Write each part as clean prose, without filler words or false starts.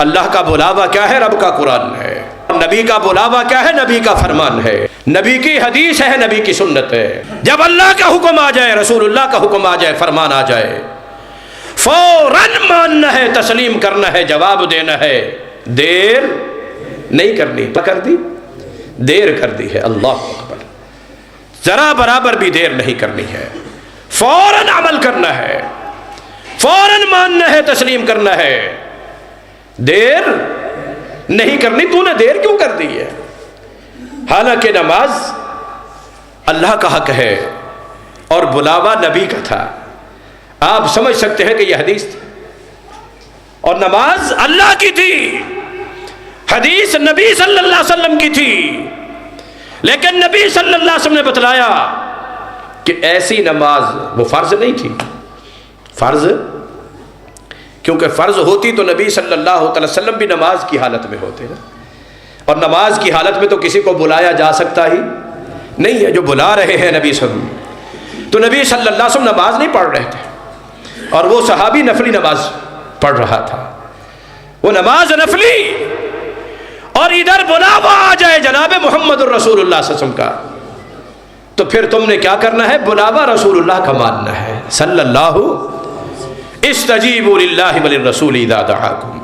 اللہ کا بلاوا کیا ہے؟ رب کا قرآن ہے۔ نبی کا بلاوا کیا ہے؟ نبی کا فرمان ہے، نبی کی حدیث ہے، نبی کی سنت ہے۔ جب اللہ کا حکم آ جائے، رسول اللہ کا حکم آ جائے، فرمان آ جائے، فوراً ماننا ہے، تسلیم کرنا ہے، جواب دینا ہے، دیر نہیں کرنی۔ کیا کر دی؟ دیر کر دی ہے۔ اللہ اکبر، ذرا برابر بھی دیر نہیں کرنی ہے، فوراً عمل کرنا ہے، فوراً ماننا ہے، تسلیم کرنا ہے، دیر نہیں کرنی۔ تو نے دیر کیوں کر دی ہے؟ حالانکہ نماز اللہ کا حق ہے اور بلاوا نبی کا تھا۔ آپ سمجھ سکتے ہیں کہ یہ حدیث تھی، اور نماز اللہ کی تھی، حدیث نبی صلی اللہ علیہ وسلم کی تھی، لیکن نبی صلی اللہ علیہ وسلم نے بتلایا کہ ایسی نماز وہ فرض نہیں تھی۔ فرض کیونکہ فرض ہوتی تو نبی صلی اللہ علیہ وسلم بھی نماز کی حالت میں ہوتے ہیں، اور نماز کی حالت میں تو کسی کو بلایا جا سکتا ہی نہیں ہے۔ جو بلا رہے ہیں نبی صلی اللہ علیہ وسلم، تو نبی صلی اللہ علیہ وسلم نماز نہیں پڑھ رہے تھے، اور وہ صحابی نفلی نماز پڑھ رہا تھا، وہ نماز نفلی، اور ادھر بلاوا آ جائے جناب محمد الرسول اللہ صلی اللہ علیہ وسلم کا، تو پھر تم نے کیا کرنا ہے؟ بلاوا رسول اللہ کا ماننا ہے صلی اللہ۔ استجیبوا للہ وللرسول اذا دعاکم۔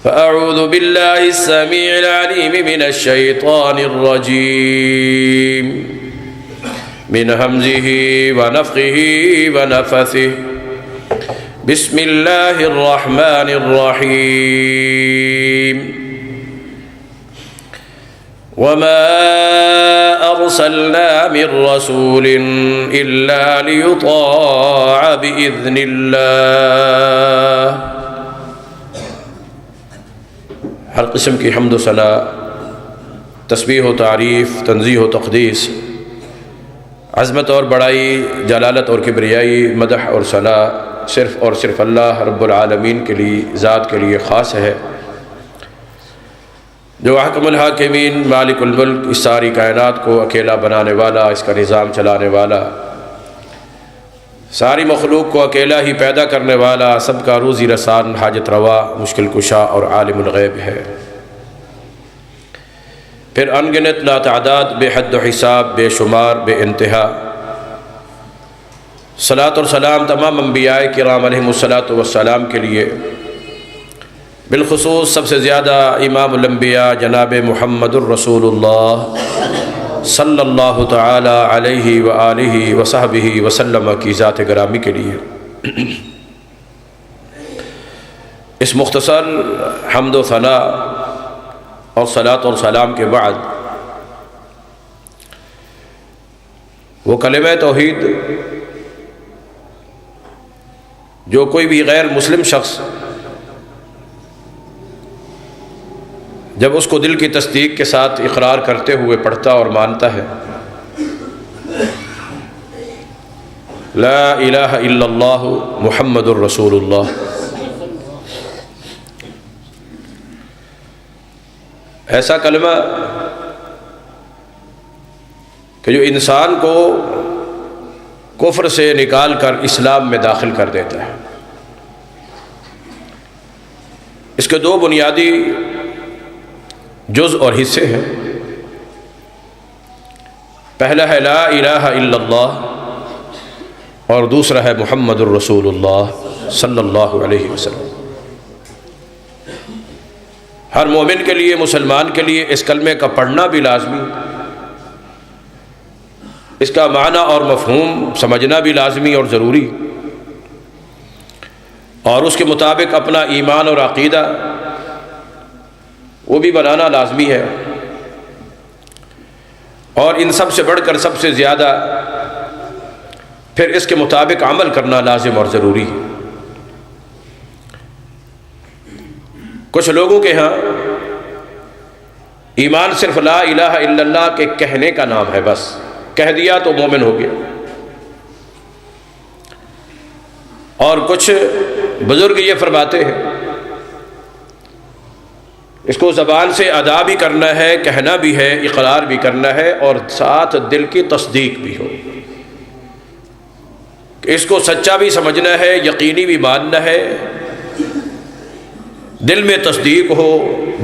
فاعوذ باللہ السمیع العلیم من الشیطان الرجیم من ہمزہ ونفخہ ونفثہ۔ بسم اللہ الرحمن الرحیم۔ وَمَا أَرْسَلْنَا مِن رَّسُولٍ إِلَّا لِيُطَاعَ بِإِذْنِ اللَّهِ۔ ہر قسم کی حمد و ثنا، تسبیح و تعریف، تنزیہ و تقدیس، عظمت اور بڑائی، جلالت اور کبریائی، مدح اور ثنا صرف اور صرف اللہ رب العالمین کے لیے، ذات کے لیے خاص ہے، جو احکم الحاکمین، مالک الملک، اس ساری کائنات کو اکیلا بنانے والا، اس کا نظام چلانے والا، ساری مخلوق کو اکیلا ہی پیدا کرنے والا، سب کا روزی رسان، حاجت روا، مشکل کشا اور عالم الغیب ہے۔ پھر انگنت لاتعداد، بے حد و حساب، بے شمار، بے انتہا صلاۃ اور سلام تمام انبیاء کرام علیہم الصلاۃ والسلام کے لیے، بالخصوص سب سے زیادہ امام الانبیاء جناب محمد الرسول اللہ صلی اللہ تعالی علیہ وآلہ وصحبہ وسلم کی ذات گرامی کے لیے۔ اس مختصر حمد و ثنا اور صلاۃ اور سلام کے بعد وہ کلمہ توحید جو کوئی بھی غیر مسلم شخص جب اس کو دل کی تصدیق کے ساتھ اقرار کرتے ہوئے پڑھتا اور مانتا ہے، لا الہ الا اللہ محمد الرسول اللہ، ایسا کلمہ کہ جو انسان کو کفر سے نکال کر اسلام میں داخل کر دیتا ہے۔ اس کے دو بنیادی جز اور حصے ہیں۔ پہلا ہے لا الہ الا اللہ، اور دوسرا ہے محمد الرسول اللہ صلی اللہ علیہ وسلم۔ ہر مومن کے لیے، مسلمان کے لیے اس کلمے کا پڑھنا بھی لازمی، اس کا معنی اور مفہوم سمجھنا بھی لازمی اور ضروری، اور اس کے مطابق اپنا ایمان اور عقیدہ وہ بھی بنانا لازمی ہے، اور ان سب سے بڑھ کر سب سے زیادہ پھر اس کے مطابق عمل کرنا لازم اور ضروری ہے۔ کچھ لوگوں کے ہاں ایمان صرف لا الہ الا اللہ کے کہنے کا نام ہے، بس کہہ دیا تو مومن ہو گیا، اور کچھ بزرگ یہ فرماتے ہیں اس کو زبان سے ادا بھی کرنا ہے، کہنا بھی ہے، اقرار بھی کرنا ہے، اور ساتھ دل کی تصدیق بھی ہو، اس کو سچا بھی سمجھنا ہے، یقینی بھی ماننا ہے، دل میں تصدیق ہو،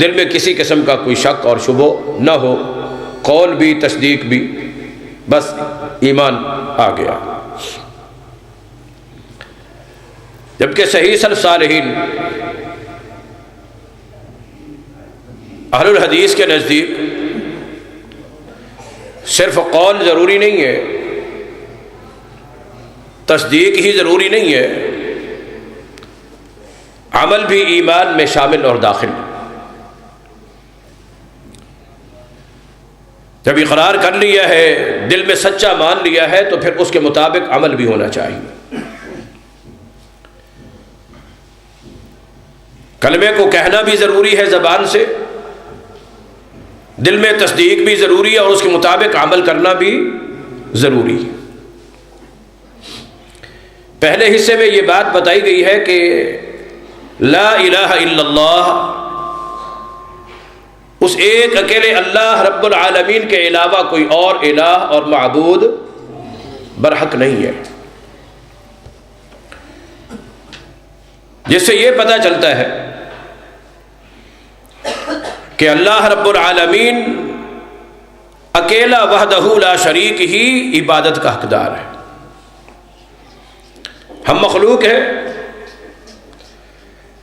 دل میں کسی قسم کا کوئی شک اور شبہ نہ ہو، قول بھی تصدیق بھی، بس ایمان آ گیا۔ جبکہ صحیح سلف صالحین اہل الحدیث کے نزدیک صرف قول ضروری نہیں ہے، تصدیق ہی ضروری نہیں ہے، عمل بھی ایمان میں شامل اور داخل۔ جب اقرار کر لیا ہے، دل میں سچا مان لیا ہے، تو پھر اس کے مطابق عمل بھی ہونا چاہیے۔ کلمے کو کہنا بھی ضروری ہے زبان سے، دل میں تصدیق بھی ضروری ہے، اور اس کے مطابق عمل کرنا بھی ضروری ہے۔ پہلے حصے میں یہ بات بتائی گئی ہے کہ لا الہ الا اللہ، اس ایک اکیلے اللہ رب العالمین کے علاوہ کوئی اور الہ اور معبود برحق نہیں ہے، جس سے یہ پتہ چلتا ہے کہ اللہ رب العالمین اکیلا وحدہ لا شریک ہی عبادت کا حقدار ہے۔ ہم مخلوق ہیں،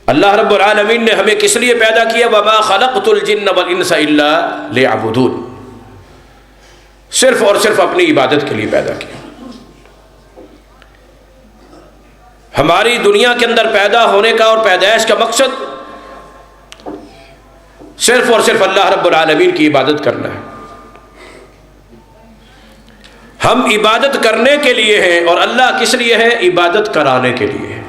اللہ رب العالمین نے ہمیں کس لیے پیدا کیا؟ وما خلقت الجن والانس الا لیعبدون، صرف اور صرف اپنی عبادت کے لیے پیدا کیا۔ ہماری دنیا کے اندر پیدا ہونے کا اور پیدائش کا مقصد صرف اور صرف اللہ رب العالمین کی عبادت کرنا ہے۔ ہم عبادت کرنے کے لیے ہیں، اور اللہ کس لیے ہے؟ عبادت کرانے کے لیے ہے۔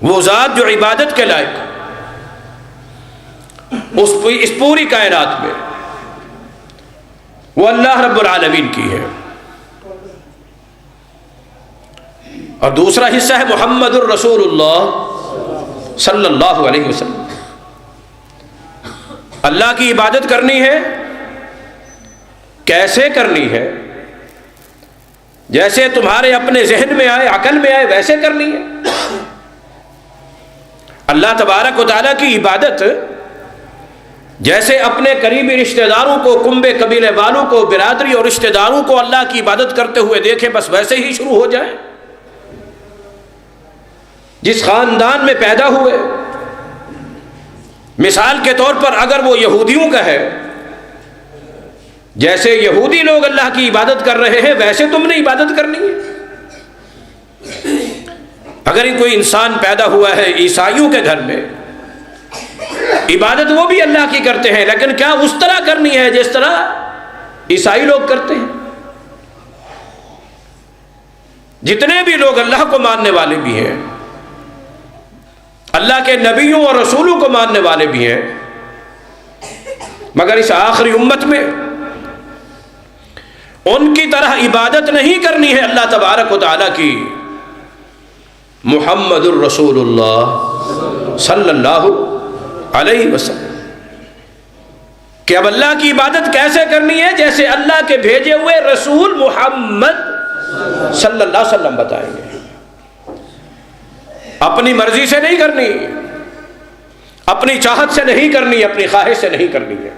وہ ذات جو عبادت کے لائق اس پوری کائنات میں، وہ اللہ رب العالمین کی ہے۔ اور دوسرا حصہ ہے محمد الرسول اللہ صلی اللہ علیہ وسلم۔ اللہ کی عبادت کرنی ہے، کیسے کرنی ہے؟ جیسے تمہارے اپنے ذہن میں آئے، عقل میں آئے، ویسے کرنی ہے۔ اللہ تبارک و تعالیٰ کی عبادت جیسے اپنے قریبی رشتہ داروں کو، کنبے قبیلے والوں کو، برادری اور رشتہ داروں کو اللہ کی عبادت کرتے ہوئے دیکھیں، بس ویسے ہی شروع ہو جائے۔ جس خاندان میں پیدا ہوئے، مثال کے طور پر اگر وہ یہودیوں کا ہے، جیسے یہودی لوگ اللہ کی عبادت کر رہے ہیں، ویسے تم نے عبادت کرنی ہے۔ اگر کوئی انسان پیدا ہوا ہے عیسائیوں کے گھر میں، عبادت وہ بھی اللہ کی کرتے ہیں، لیکن کیا اس طرح کرنی ہے جس طرح عیسائی لوگ کرتے ہیں؟ جتنے بھی لوگ اللہ کو ماننے والے بھی ہیں، اللہ کے نبیوں اور رسولوں کو ماننے والے بھی ہیں، مگر اس آخری امت میں ان کی طرح عبادت نہیں کرنی ہے اللہ تبارک و تعالیٰ کی۔ محمد الرسول اللہ صلی اللہ علیہ وسلم کہ اب اللہ کی عبادت کیسے کرنی ہے؟ جیسے اللہ کے بھیجے ہوئے رسول محمد صلی اللہ علیہ وسلم بتائیں گے۔ اپنی مرضی سے نہیں کرنی، اپنی چاہت سے نہیں کرنی، اپنی خواہش سے نہیں کرنی ہے۔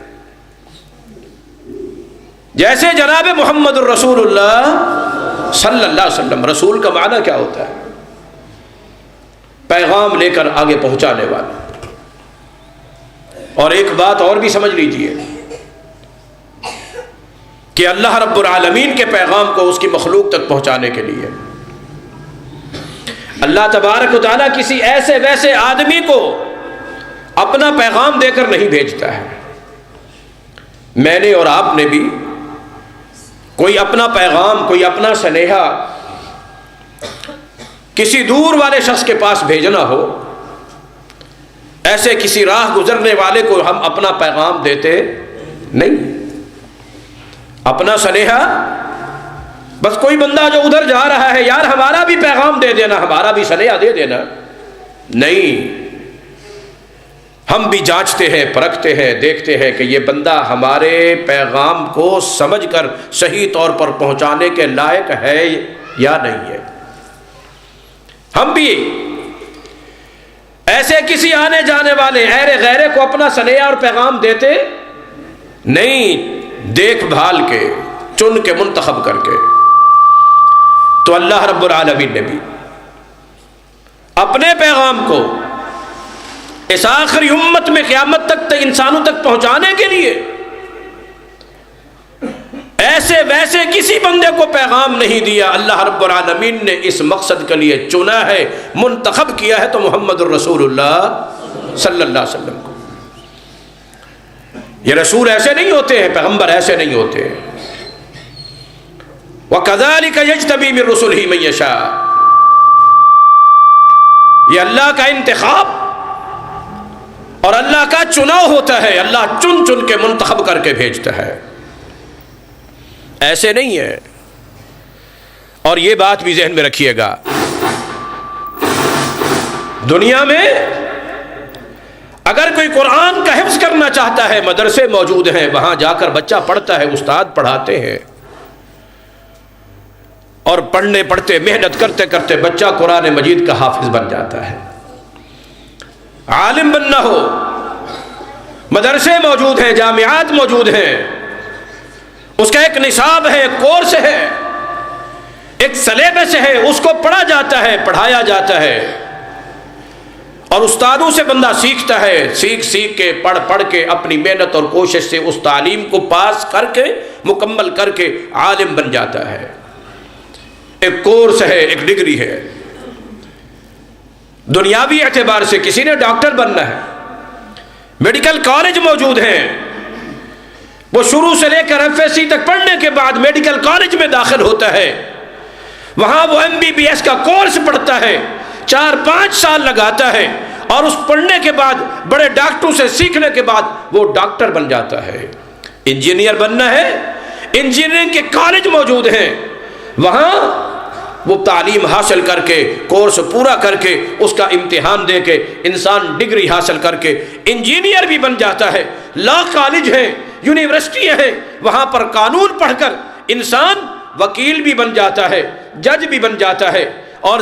جیسے جناب محمد الرسول اللہ صلی اللہ علیہ وسلم، رسول کا معنی کیا ہوتا ہے؟ پیغام لے کر آگے پہنچانے والا۔ اور ایک بات اور بھی سمجھ لیجئے کہ اللہ رب العالمین کے پیغام کو اس کی مخلوق تک پہنچانے کے لیے اللہ تبارک و تعالیٰ کسی ایسے ویسے آدمی کو اپنا پیغام دے کر نہیں بھیجتا ہے۔ میں نے اور آپ نے بھی کوئی اپنا پیغام، کوئی اپنا سنیہا کسی دور والے شخص کے پاس بھیجنا ہو، ایسے کسی راہ گزرنے والے کو ہم اپنا پیغام دیتے نہیں۔ اپنا سنیہا بس کوئی بندہ جو ادھر جا رہا ہے، یار ہمارا بھی پیغام دے دینا، ہمارا بھی سنیہا دے دینا، نہیں۔ ہم بھی جانچتے ہیں، پرکھتے ہیں، دیکھتے ہیں کہ یہ بندہ ہمارے پیغام کو سمجھ کر صحیح طور پر پہنچانے کے لائق ہے یا نہیں ہے۔ ہم بھی ایسے کسی آنے جانے والے ایرے غیرے کو اپنا سنیہ اور پیغام دیتے نہیں، دیکھ بھال کے، چن کے، منتخب کر کے۔ تو اللہ رب العالمین نے بھی اپنے پیغام کو اس آخری امت میں قیامت تک انسانوں تک پہنچانے کے لیے ایسے ویسے کسی بندے کو پیغام نہیں دیا، اللہ رب العالمین نے اس مقصد کے لیے چنا ہے، منتخب کیا ہے، تو محمد الرسول اللہ صلی اللہ علیہ وسلم کو۔ یہ رسول ایسے نہیں ہوتے ہیں، پیغمبر ایسے نہیں ہوتے ہیں۔ وَكَذَلِكَ يَجْتَبِي مِن رُّسُلِهِ مَن يَشَاءُ، یہ اللہ کا انتخاب اور اللہ کا چناؤ ہوتا ہے، اللہ چن چن کے منتخب کر کے بھیجتا ہے، ایسے نہیں ہے۔ اور یہ بات بھی ذہن میں رکھیے گا، دنیا میں اگر کوئی قرآن کا حفظ کرنا چاہتا ہے، مدرسے موجود ہیں، وہاں جا کر بچہ پڑھتا ہے، استاد پڑھاتے ہیں، اور پڑھنے پڑھتے محنت کرتے کرتے بچہ قرآن مجید کا حافظ بن جاتا ہے۔ عالم بننا ہو، مدرسے موجود ہیں، جامعات موجود ہیں، اس کا ایک نصاب ہے، ایک کورس ہے، ایک سلیبس ہے، اس کو پڑھا جاتا ہے، پڑھایا جاتا ہے، اور استادوں سے بندہ سیکھتا ہے، سیکھ سیکھ کے، پڑھ پڑھ کے، اپنی محنت اور کوشش سے اس تعلیم کو پاس کر کے، مکمل کر کے عالم بن جاتا ہے۔ ایک کورس ہے، ایک ڈگری ہے۔ دنیاوی اعتبار سے کسی نے ڈاکٹر بننا ہے، میڈیکل کالج موجود ہیں، وہ شروع سے لے کر FSC تک پڑھنے کے بعد میڈیکل کالج میں داخل ہوتا ہے، وہاں وہ MBBS کا کورس پڑھتا ہے، 4-5 سال لگاتا ہے، اور اس پڑھنے کے بعد بڑے ڈاکٹروں سے سیکھنے کے بعد وہ ڈاکٹر بن جاتا ہے۔ انجینئر بننا ہے، انجینئرنگ کے کالج موجود ہیں، وہاں وہ تعلیم حاصل کر کے، کورس پورا کر کے، اس کا امتحان دے کے انسان ڈگری حاصل کر کے انجینئر بھی بن جاتا ہے۔ لا کالج ہیں، یونیورسٹیاں ہیں، وہاں پر قانون پڑھ کر انسان وکیل بھی بن جاتا ہے، جج بھی بن جاتا ہے، اور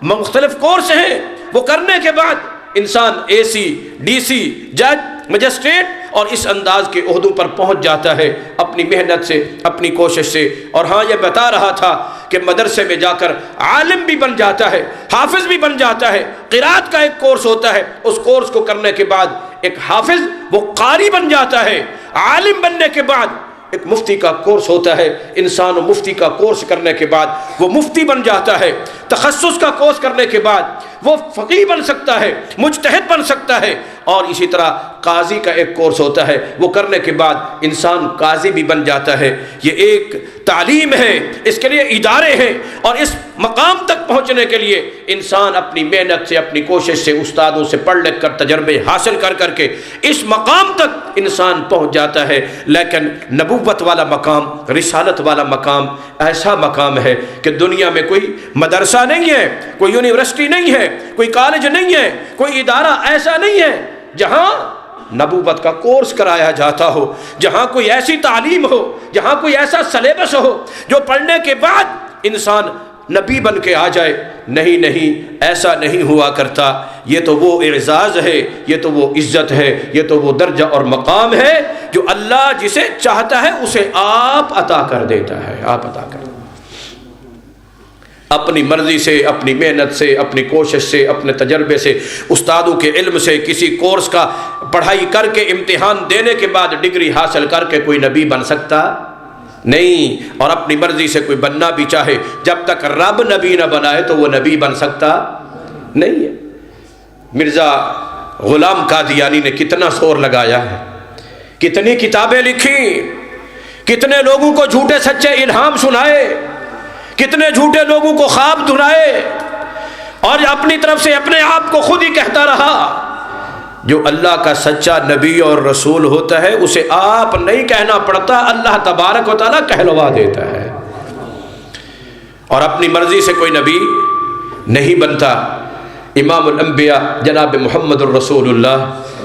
مختلف کورس ہیں، وہ کرنے کے بعد انسان AC، DC، جج، مجسٹریٹ، اور اس انداز کے عہدوں پر پہنچ جاتا ہے اپنی محنت سے، اپنی کوشش سے۔ اور ہاں، یہ بتا رہا تھا کہ مدرسے میں جا کر عالم بھی بن جاتا ہے، حافظ بھی بن جاتا ہے۔ قرات کا ایک کورس ہوتا ہے، اس کورس کو کرنے کے بعد ایک حافظ وہ قاری بن جاتا ہے۔ عالم بننے کے بعد ایک مفتی کا کورس ہوتا ہے، انسان مفتی کا کورس کرنے کے بعد وہ مفتی بن جاتا ہے۔ تخصص کا کورس کرنے کے بعد وہ فقیہ بن سکتا ہے، مجتہد بن سکتا ہے۔ اور اسی طرح قاضی کا ایک کورس ہوتا ہے، وہ کرنے کے بعد انسان قاضی بھی بن جاتا ہے۔ یہ ایک تعلیم ہے، اس کے لیے ادارے ہیں، اور اس مقام تک پہنچنے کے لیے انسان اپنی محنت سے، اپنی کوشش سے، استادوں سے پڑھ لکھ کر، تجربے حاصل کر کر کے اس مقام تک انسان پہنچ جاتا ہے۔ لیکن نبوت والا مقام، رسالت والا مقام ایسا مقام ہے کہ دنیا میں کوئی مدرسہ نہیں ہے، کوئی یونیورسٹی نہیں ہے، کوئی کالج نہیں ہے، کوئی ادارہ ایسا نہیں ہے جہاں نبوت کا کورس کرایا جاتا ہو، جہاں کوئی ایسی تعلیم ہو، جہاں کوئی ایسا سلیبس ہو جو پڑھنے کے بعد انسان نبی بن کے آ جائے۔ نہیں نہیں، ایسا نہیں ہوا کرتا۔ یہ تو وہ اعزاز ہے، یہ تو وہ عزت ہے، یہ تو وہ درجہ اور مقام ہے جو اللہ جسے چاہتا ہے اسے آپ عطا کر دیتا ہے، آپ عطا کر دیتا ہے۔ اپنی مرضی سے، اپنی محنت سے، اپنی کوشش سے، اپنے تجربے سے، استادوں کے علم سے، کسی کورس کا پڑھائی کر کے، امتحان دینے کے بعد ڈگری حاصل کر کے کوئی نبی بن سکتا نہیں۔ اور اپنی مرضی سے کوئی بننا بھی چاہے، جب تک رب نبی نہ بنائے تو وہ نبی بن سکتا نہیں ہے۔ مرزا غلام قادیانی نے کتنا زور لگایا ہے، کتنی کتابیں لکھی، کتنے لوگوں کو جھوٹے سچے الہام سنائے، کتنے جھوٹے لوگوں کو خواب دھلائے، اور اپنی طرف سے اپنے آپ کو خود ہی کہتا رہا۔ جو اللہ کا سچا نبی اور رسول ہوتا ہے اسے آپ نہیں کہنا پڑتا، اللہ تبارک و تعالیٰ کہلوا دیتا ہے، اور اپنی مرضی سے کوئی نبی نہیں بنتا۔ امام الانبیاء جناب محمد الرسول اللہ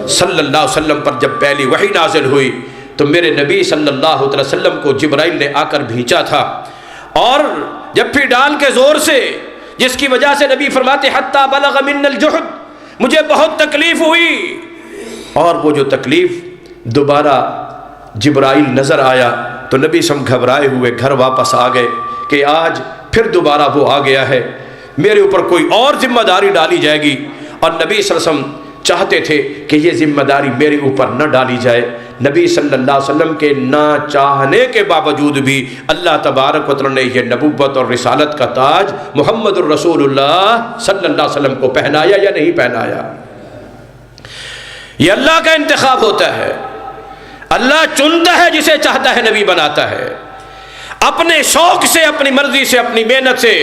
صلی اللہ علیہ وسلم پر جب پہلی وحی نازل ہوئی تو میرے نبی صلی اللہ علیہ وسلم کو جبرائیل نے آ کر بھیجا تھا، اور جب پھر ڈال کے زور سے، جس کی وجہ سے نبی فرماتے حتی بلغ من الجحد مجھے بہت تکلیف ہوئی۔ اور وہ جو تکلیف دوبارہ جبرائیل نظر آیا تو نبی سم گھبرائے ہوئے گھر واپس آ گئے کہ آج پھر دوبارہ وہ آ گیا ہے، میرے اوپر کوئی اور ذمہ داری ڈالی جائے گی۔ اور نبی صلی اللہ علیہ وسلم چاہتے تھے کہ یہ ذمہ داری میرے اوپر نہ ڈالی جائے۔ نبی صلی اللہ علیہ وسلم کے نہ چاہنے کے باوجود بھی اللہ تبارک و تعالی نے یہ نبوت اور رسالت کا تاج محمد الرسول اللہ صلی اللہ علیہ وسلم کو پہنایا یا نہیں پہنایا؟ یہ اللہ کا انتخاب ہوتا ہے، اللہ چنتا ہے جسے چاہتا ہے نبی بناتا ہے۔ اپنے شوق سے، اپنی مرضی سے، اپنی محنت سے،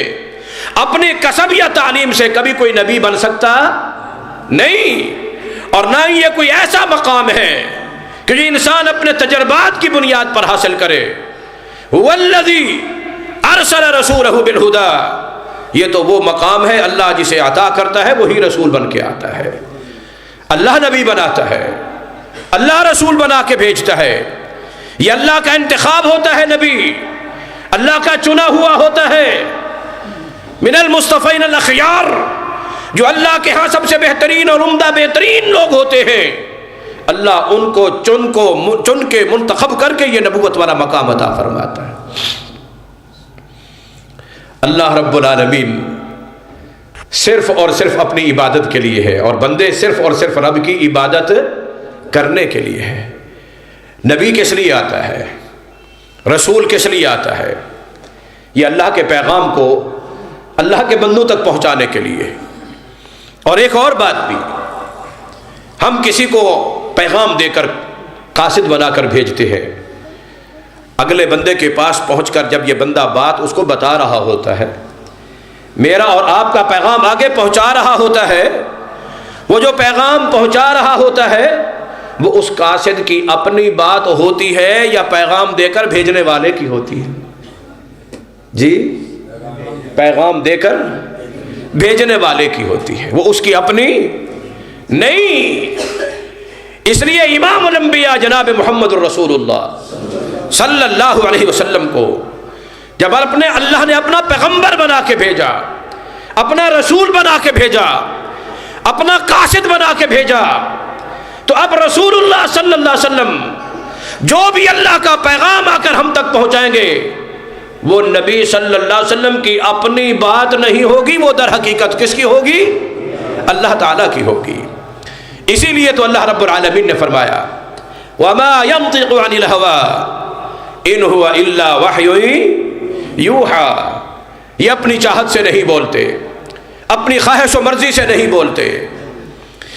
اپنی کسب یا تعلیم سے کبھی کوئی نبی بن سکتا نہیں، اور نہ ہی یہ کوئی ایسا مقام ہے کہ جو انسان اپنے تجربات کی بنیاد پر حاصل کرے۔ والذی ارسل رسولہ بالہدی، یہ تو وہ مقام ہے اللہ جسے عطا کرتا ہے وہی رسول بن کے آتا ہے۔ اللہ نبی بناتا ہے، اللہ رسول بنا کے بھیجتا ہے، یہ اللہ کا انتخاب ہوتا ہے۔ نبی اللہ کا چنا ہوا ہوتا ہے، من المصطفین الاخیار، جو اللہ کے ہاں سب سے بہترین اور عمدہ بہترین لوگ ہوتے ہیں، اللہ ان کو چن کے منتخب کر کے یہ نبوت والا مقام عطا فرماتا ہے۔ اللہ رب العالمین صرف اور صرف اپنی عبادت کے لیے ہے، اور بندے صرف اور صرف رب کی عبادت کرنے کے لیے ہے۔ نبی کس لیے آتا ہے؟ رسول کس لیے آتا ہے؟ یہ اللہ کے پیغام کو اللہ کے بندوں تک پہنچانے کے لیے۔ اور ایک اور بات بھی، ہم کسی کو پیغام دے کر قاصد بنا کر بھیجتے ہیں، اگلے بندے کے پاس پہنچ کر جب یہ بندہ بات اس کو بتا رہا ہوتا ہے، میرا اور آپ کا پیغام آگے پہنچا رہا ہوتا ہے، وہ جو پیغام پہنچا رہا ہوتا ہے وہ اس قاصد کی اپنی بات ہوتی ہے یا پیغام دے کر بھیجنے والے کی ہوتی ہے؟ جی، پیغام دے کر بھیجنے والے کی ہوتی ہے، وہ اس کی اپنی نہیں۔ اس لیے امام الانبیاء جناب محمد الرسول اللہ صلی اللہ علیہ وسلم کو جب اپنے اللہ نے اپنا پیغمبر بنا کے بھیجا، اپنا رسول بنا کے بھیجا، اپنا قاصد بنا کے بھیجا، تو اب رسول اللہ صلی اللہ علیہ وسلم جو بھی اللہ کا پیغام آ کر ہم تک پہنچائیں گے وہ نبی صلی اللہ علیہ وسلم کی اپنی بات نہیں ہوگی، وہ در حقیقت کس کی ہوگی؟ اللہ تعالیٰ کی ہوگی۔ اسی لیے تو اللہ رب العالمین نے فرمایا وَمَا يَنطِقُ عَنِ الْهَوَىٰ إِنْ هُوَ إِلَّا وَحْيٌ يُوحَىٰ، یہ اپنی چاہت سے نہیں بولتے، اپنی خواہش و مرضی سے نہیں بولتے،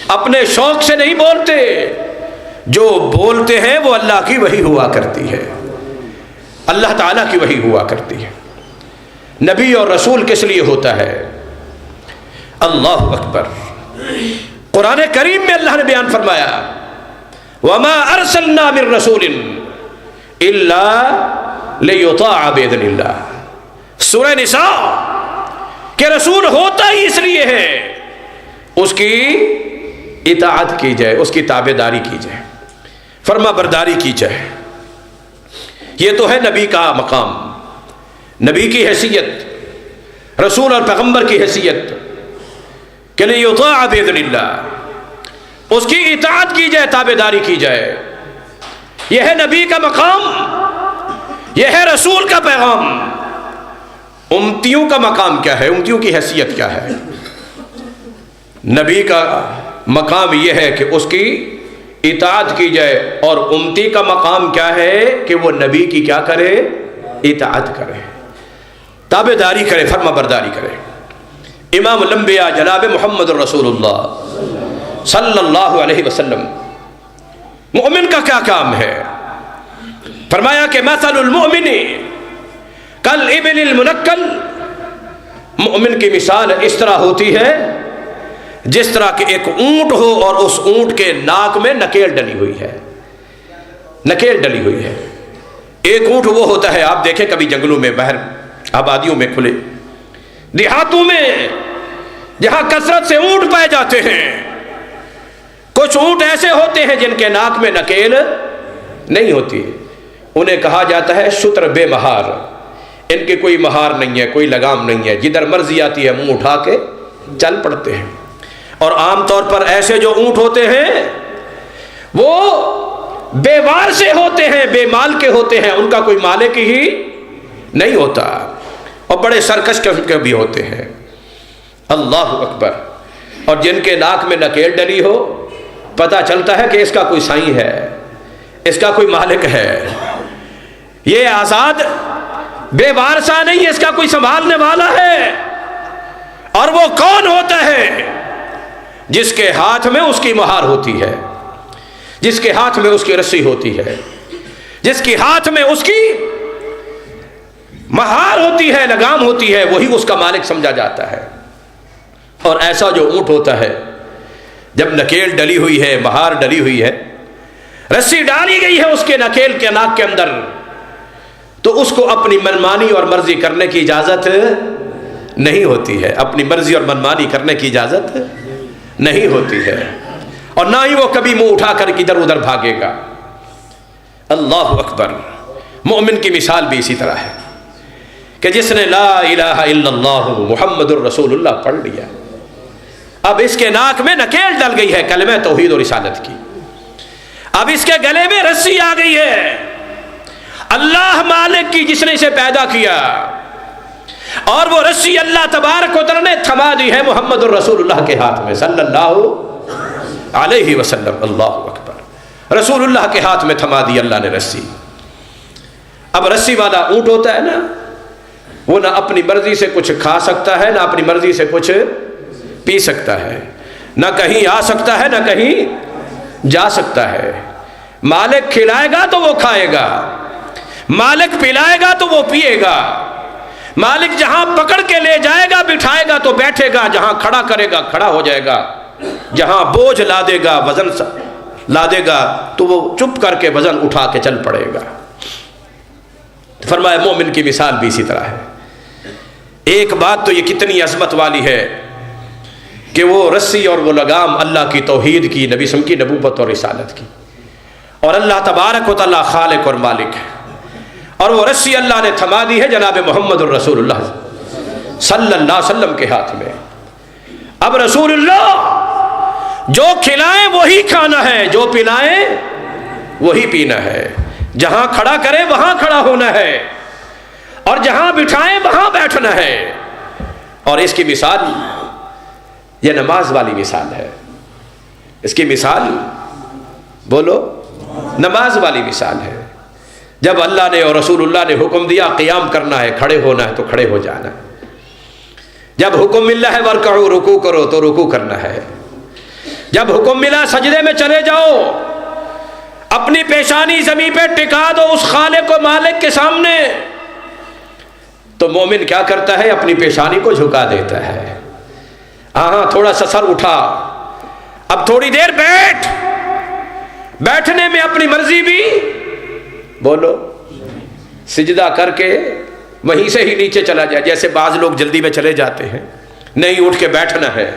اپنے شوق سے نہیں بولتے، جو بولتے ہیں وہ اللہ کی وحی ہوا کرتی ہے، اللہ تعالیٰ کی وحی ہوا کرتی ہے۔ نبی اور رسول کس لیے ہوتا ہے؟ اللہ اکبر، قرآن کریم میں اللہ نے بیان فرمایا وَمَا أَرْسَلْنَا مِن رَّسُولٍ إِلَّا لِيُطَاعَ بِإِذْنِ اللَّهِ، سورہ نساء کہ رسول ہوتا ہی اس لیے ہے اس کی اطاعت کی جائے، اس کی تابعداری کی جائے، فرما برداری کی جائے۔ یہ تو ہے نبی کا مقام، نبی کی حیثیت، رسول اور پیغمبر کی حیثیت کہ لیطاع باذن اللہ، اس کی اطاعت کی جائے، تابعداری کی جائے۔ یہ ہے نبی کا مقام، یہ ہے رسول کا پیغام۔ امتیوں کا مقام کیا ہے؟ امتیوں کی حیثیت کیا ہے؟ نبی کا مقام یہ ہے کہ اس کی اطاعت کی جائے، اور امتی کا مقام کیا ہے کہ وہ نبی کی کیا کرے؟ اطاعت کرے، تابعداری کرے، فرما برداری کرے۔ امام الانبیاء جناب محمد الرسول اللہ صلی اللہ علیہ وسلم، مومن کا کیا کام ہے؟ فرمایا کہ مثل المؤمن کالابل المنکل، مومن کی مثال اس طرح ہوتی ہے جس طرح کہ ایک اونٹ ہو اور اس اونٹ کے ناک میں نکیل ڈلی ہوئی ہے، نکیل ڈلی ہوئی ہے۔ ایک اونٹ وہ ہوتا ہے، آپ دیکھیں کبھی جنگلوں میں، باہر آبادیوں میں، کھلے دیہاتوں میں جہاں کثرت سے اونٹ پائے جاتے ہیں، کچھ اونٹ ایسے ہوتے ہیں جن کے ناک میں نکیل نہیں ہوتی، انہیں کہا جاتا ہے شتر بے مہار، ان کی کوئی مہار نہیں ہے، کوئی لگام نہیں ہے، جدھر مرضی آتی ہے منہ اٹھا کے چل پڑتے ہیں۔ اور عام طور پر ایسے جو اونٹ ہوتے ہیں وہ بے وار سے ہوتے ہیں، بے مال کے ہوتے ہیں، ان کا کوئی مالک ہی نہیں ہوتا، اور بڑے سرکش قسم کے بھی ہوتے ہیں۔ اللہ اکبر۔ اور جن کے ناک میں نکیل ڈلی ہو، پتہ چلتا ہے کہ اس کا کوئی سائیں ہے، اس کا کوئی مالک ہے، یہ آزاد بے وارثہ نہیں، اس کا کوئی سنبھالنے والا ہے۔ اور وہ کون ہوتا ہے؟ جس کے ہاتھ میں اس کی مہار ہوتی ہے، جس کے ہاتھ میں اس کی رسی ہوتی ہے، جس کے ہاتھ میں اس کی مہار ہوتی ہے، لگام ہوتی ہے، وہی اس کا مالک سمجھا جاتا ہے۔ اور ایسا جو اونٹ ہوتا ہے، جب نکیل ڈلی ہوئی ہے، مہار ڈلی ہوئی ہے، رسی ڈالی گئی ہے اس کے نکیل کے ناک کے اندر، تو اس کو اپنی منمانی اور مرضی کرنے کی اجازت نہیں ہوتی ہے، اپنی مرضی اور منمانی کرنے کی اجازت نہیں ہوتی ہے، اور نہ ہی وہ کبھی منہ اٹھا کر ادھر ادھر بھاگے گا۔ اللہ اکبر۔ مومن کی مثال بھی اسی طرح ہے کہ جس نے لا الہ الا اللہ محمد الرسول اللہ پڑھ لیا، اب اس کے ناک میں نکیل ڈل گئی ہے کلمہ توحید اور رسالت کی، اب اس کے گلے میں رسی آ گئی ہے اللہ مالک کی، جس نے اسے پیدا کیا، اور وہ رسی اللہ تبارک و تعالی نے تھما دی ہے محمد الرسول اللہ کے ہاتھ میں صلی اللہ علیہ وسلم۔ اللہ اکبر۔ رسول اللہ کے ہاتھ میں تھما دی اللہ نے رسی۔ اب رسی والا اونٹ ہوتا ہے نا، وہ نہ اپنی مرضی سے کچھ کھا سکتا ہے، نہ اپنی مرضی سے کچھ پی سکتا ہے، نہ کہیں آ سکتا ہے، نہ کہیں جا سکتا ہے۔ مالک کھلائے گا تو وہ کھائے گا، مالک پلائے گا تو وہ پیے گا، مالک جہاں پکڑ کے لے جائے گا بٹھائے گا تو بیٹھے گا، جہاں کھڑا کرے گا کھڑا ہو جائے گا، جہاں بوجھ لا دے گا، وزن لا دے گا تو وہ چپ کر کے وزن اٹھا کے چل پڑے گا۔ فرمایا مومن کی مثال بھی اسی طرح ہے۔ ایک بات تو یہ کتنی عظمت والی ہے کہ وہ رسی اور وہ لگام اللہ کی توحید کی، نبی سم کی نبوت اور رسالت کی، اور اللہ تبارک و تعالی خالق اور مالک ہے، اور وہ رسی اللہ نے تھما دی ہے جناب محمد الرسول اللہ صلی اللہ علیہ وسلم کے ہاتھ میں۔ اب رسول اللہ جو کھلائیں وہی کھانا ہے، جو پلائیں وہی پینا ہے، جہاں کھڑا کرے وہاں کھڑا ہونا ہے، اور جہاں بٹھائیں وہاں بیٹھنا ہے۔ اور اس کی مثال یہ نماز والی مثال ہے، اس کی مثال بولو نماز والی مثال ہے۔ جب اللہ نے اور رسول اللہ نے حکم دیا قیام کرنا ہے، کھڑے ہونا ہے تو کھڑے ہو جانا ہے، جب حکم ملا ہے ورکعوا رکوع کرو تو رکوع کرنا ہے، جب حکم ملا سجدے میں چلے جاؤ، اپنی پیشانی زمین پہ ٹکا دو اس خالق و مالک کے سامنے، تو مومن کیا کرتا ہے؟ اپنی پیشانی کو جھکا دیتا ہے، ہاں تھوڑا سا سر اٹھا، اب تھوڑی دیر بیٹھ، بیٹھنے میں اپنی مرضی بھی بولو، سجدہ کر کے وہیں سے ہی نیچے چلا جائے، جیسے بعض لوگ جلدی میں چلے جاتے ہیں، نہیں اٹھ کے بیٹھنا ہے۔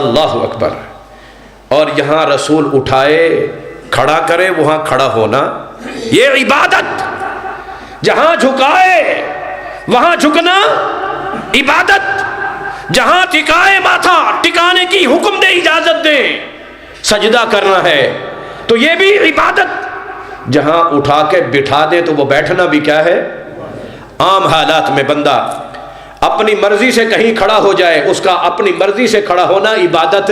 اللہ اکبر۔ اور یہاں رسول اٹھائے کھڑا کرے وہاں کھڑا ہونا، یہ عبادت، جہاں جھکائے وہاں جھکنا عبادت، جہاں ٹکائے ماتھا ٹکانے کی حکم دے، اجازت دے، سجدہ کرنا ہے تو یہ بھی عبادت، جہاں اٹھا کے بٹھا دے تو وہ بیٹھنا بھی کیا ہے؟ عام حالات میں بندہ اپنی مرضی سے کہیں کھڑا ہو جائے، اس کا اپنی مرضی سے کھڑا ہونا عبادت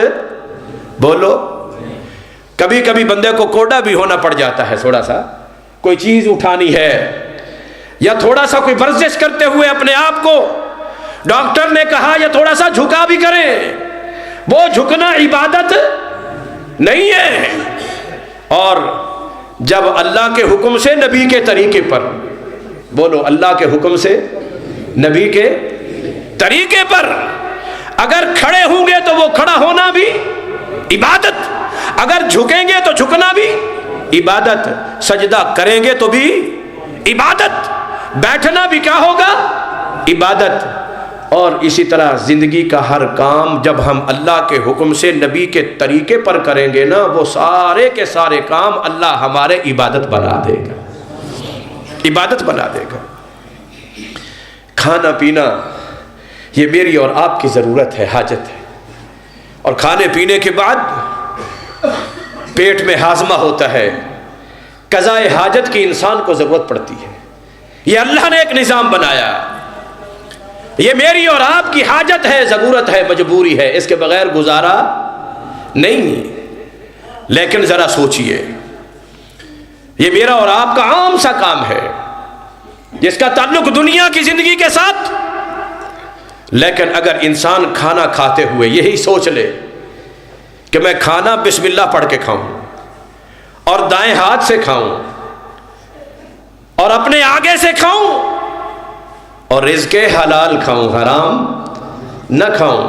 بولو۔ کبھی کبھی بندے کو کوڑا بھی ہونا پڑ جاتا ہے، تھوڑا سا کوئی چیز اٹھانی ہے یا تھوڑا سا کوئی ورزش کرتے ہوئے اپنے آپ کو ڈاکٹر نے کہا یا تھوڑا سا جھکا بھی کریں، وہ جھکنا عبادت نہیں ہے۔ اور جب اللہ کے حکم سے نبی کے طریقے پر بولو، اللہ کے حکم سے نبی کے طریقے پر اگر کھڑے ہوں گے تو وہ کھڑا ہونا بھی عبادت، اگر جھکیں گے تو جھکنا بھی عبادت، سجدہ کریں گے تو بھی عبادت، بیٹھنا بھی کیا ہوگا؟ عبادت۔ اور اسی طرح زندگی کا ہر کام جب ہم اللہ کے حکم سے نبی کے طریقے پر کریں گے نا، وہ سارے کے سارے کام اللہ ہمارے عبادت بنا دے گا، عبادت بنا دے گا۔ کھانا پینا یہ میری اور آپ کی ضرورت ہے، حاجت ہے، اور کھانے پینے کے بعد پیٹ میں ہاضمہ ہوتا ہے، قضاء حاجت کی انسان کو ضرورت پڑتی ہے۔ یہ اللہ نے ایک نظام بنایا، یہ میری اور آپ کی حاجت ہے، ضرورت ہے، مجبوری ہے، اس کے بغیر گزارا نہیں۔ لیکن ذرا سوچئے، یہ میرا اور آپ کا عام سا کام ہے جس کا تعلق دنیا کی زندگی کے ساتھ، لیکن اگر انسان کھانا کھاتے ہوئے یہی سوچ لے کہ میں کھانا بسم اللہ پڑھ کے کھاؤں اور دائیں ہاتھ سے کھاؤں اور اپنے آگے سے کھاؤں اور رزق حلال کھاؤں، حرام نہ کھاؤں،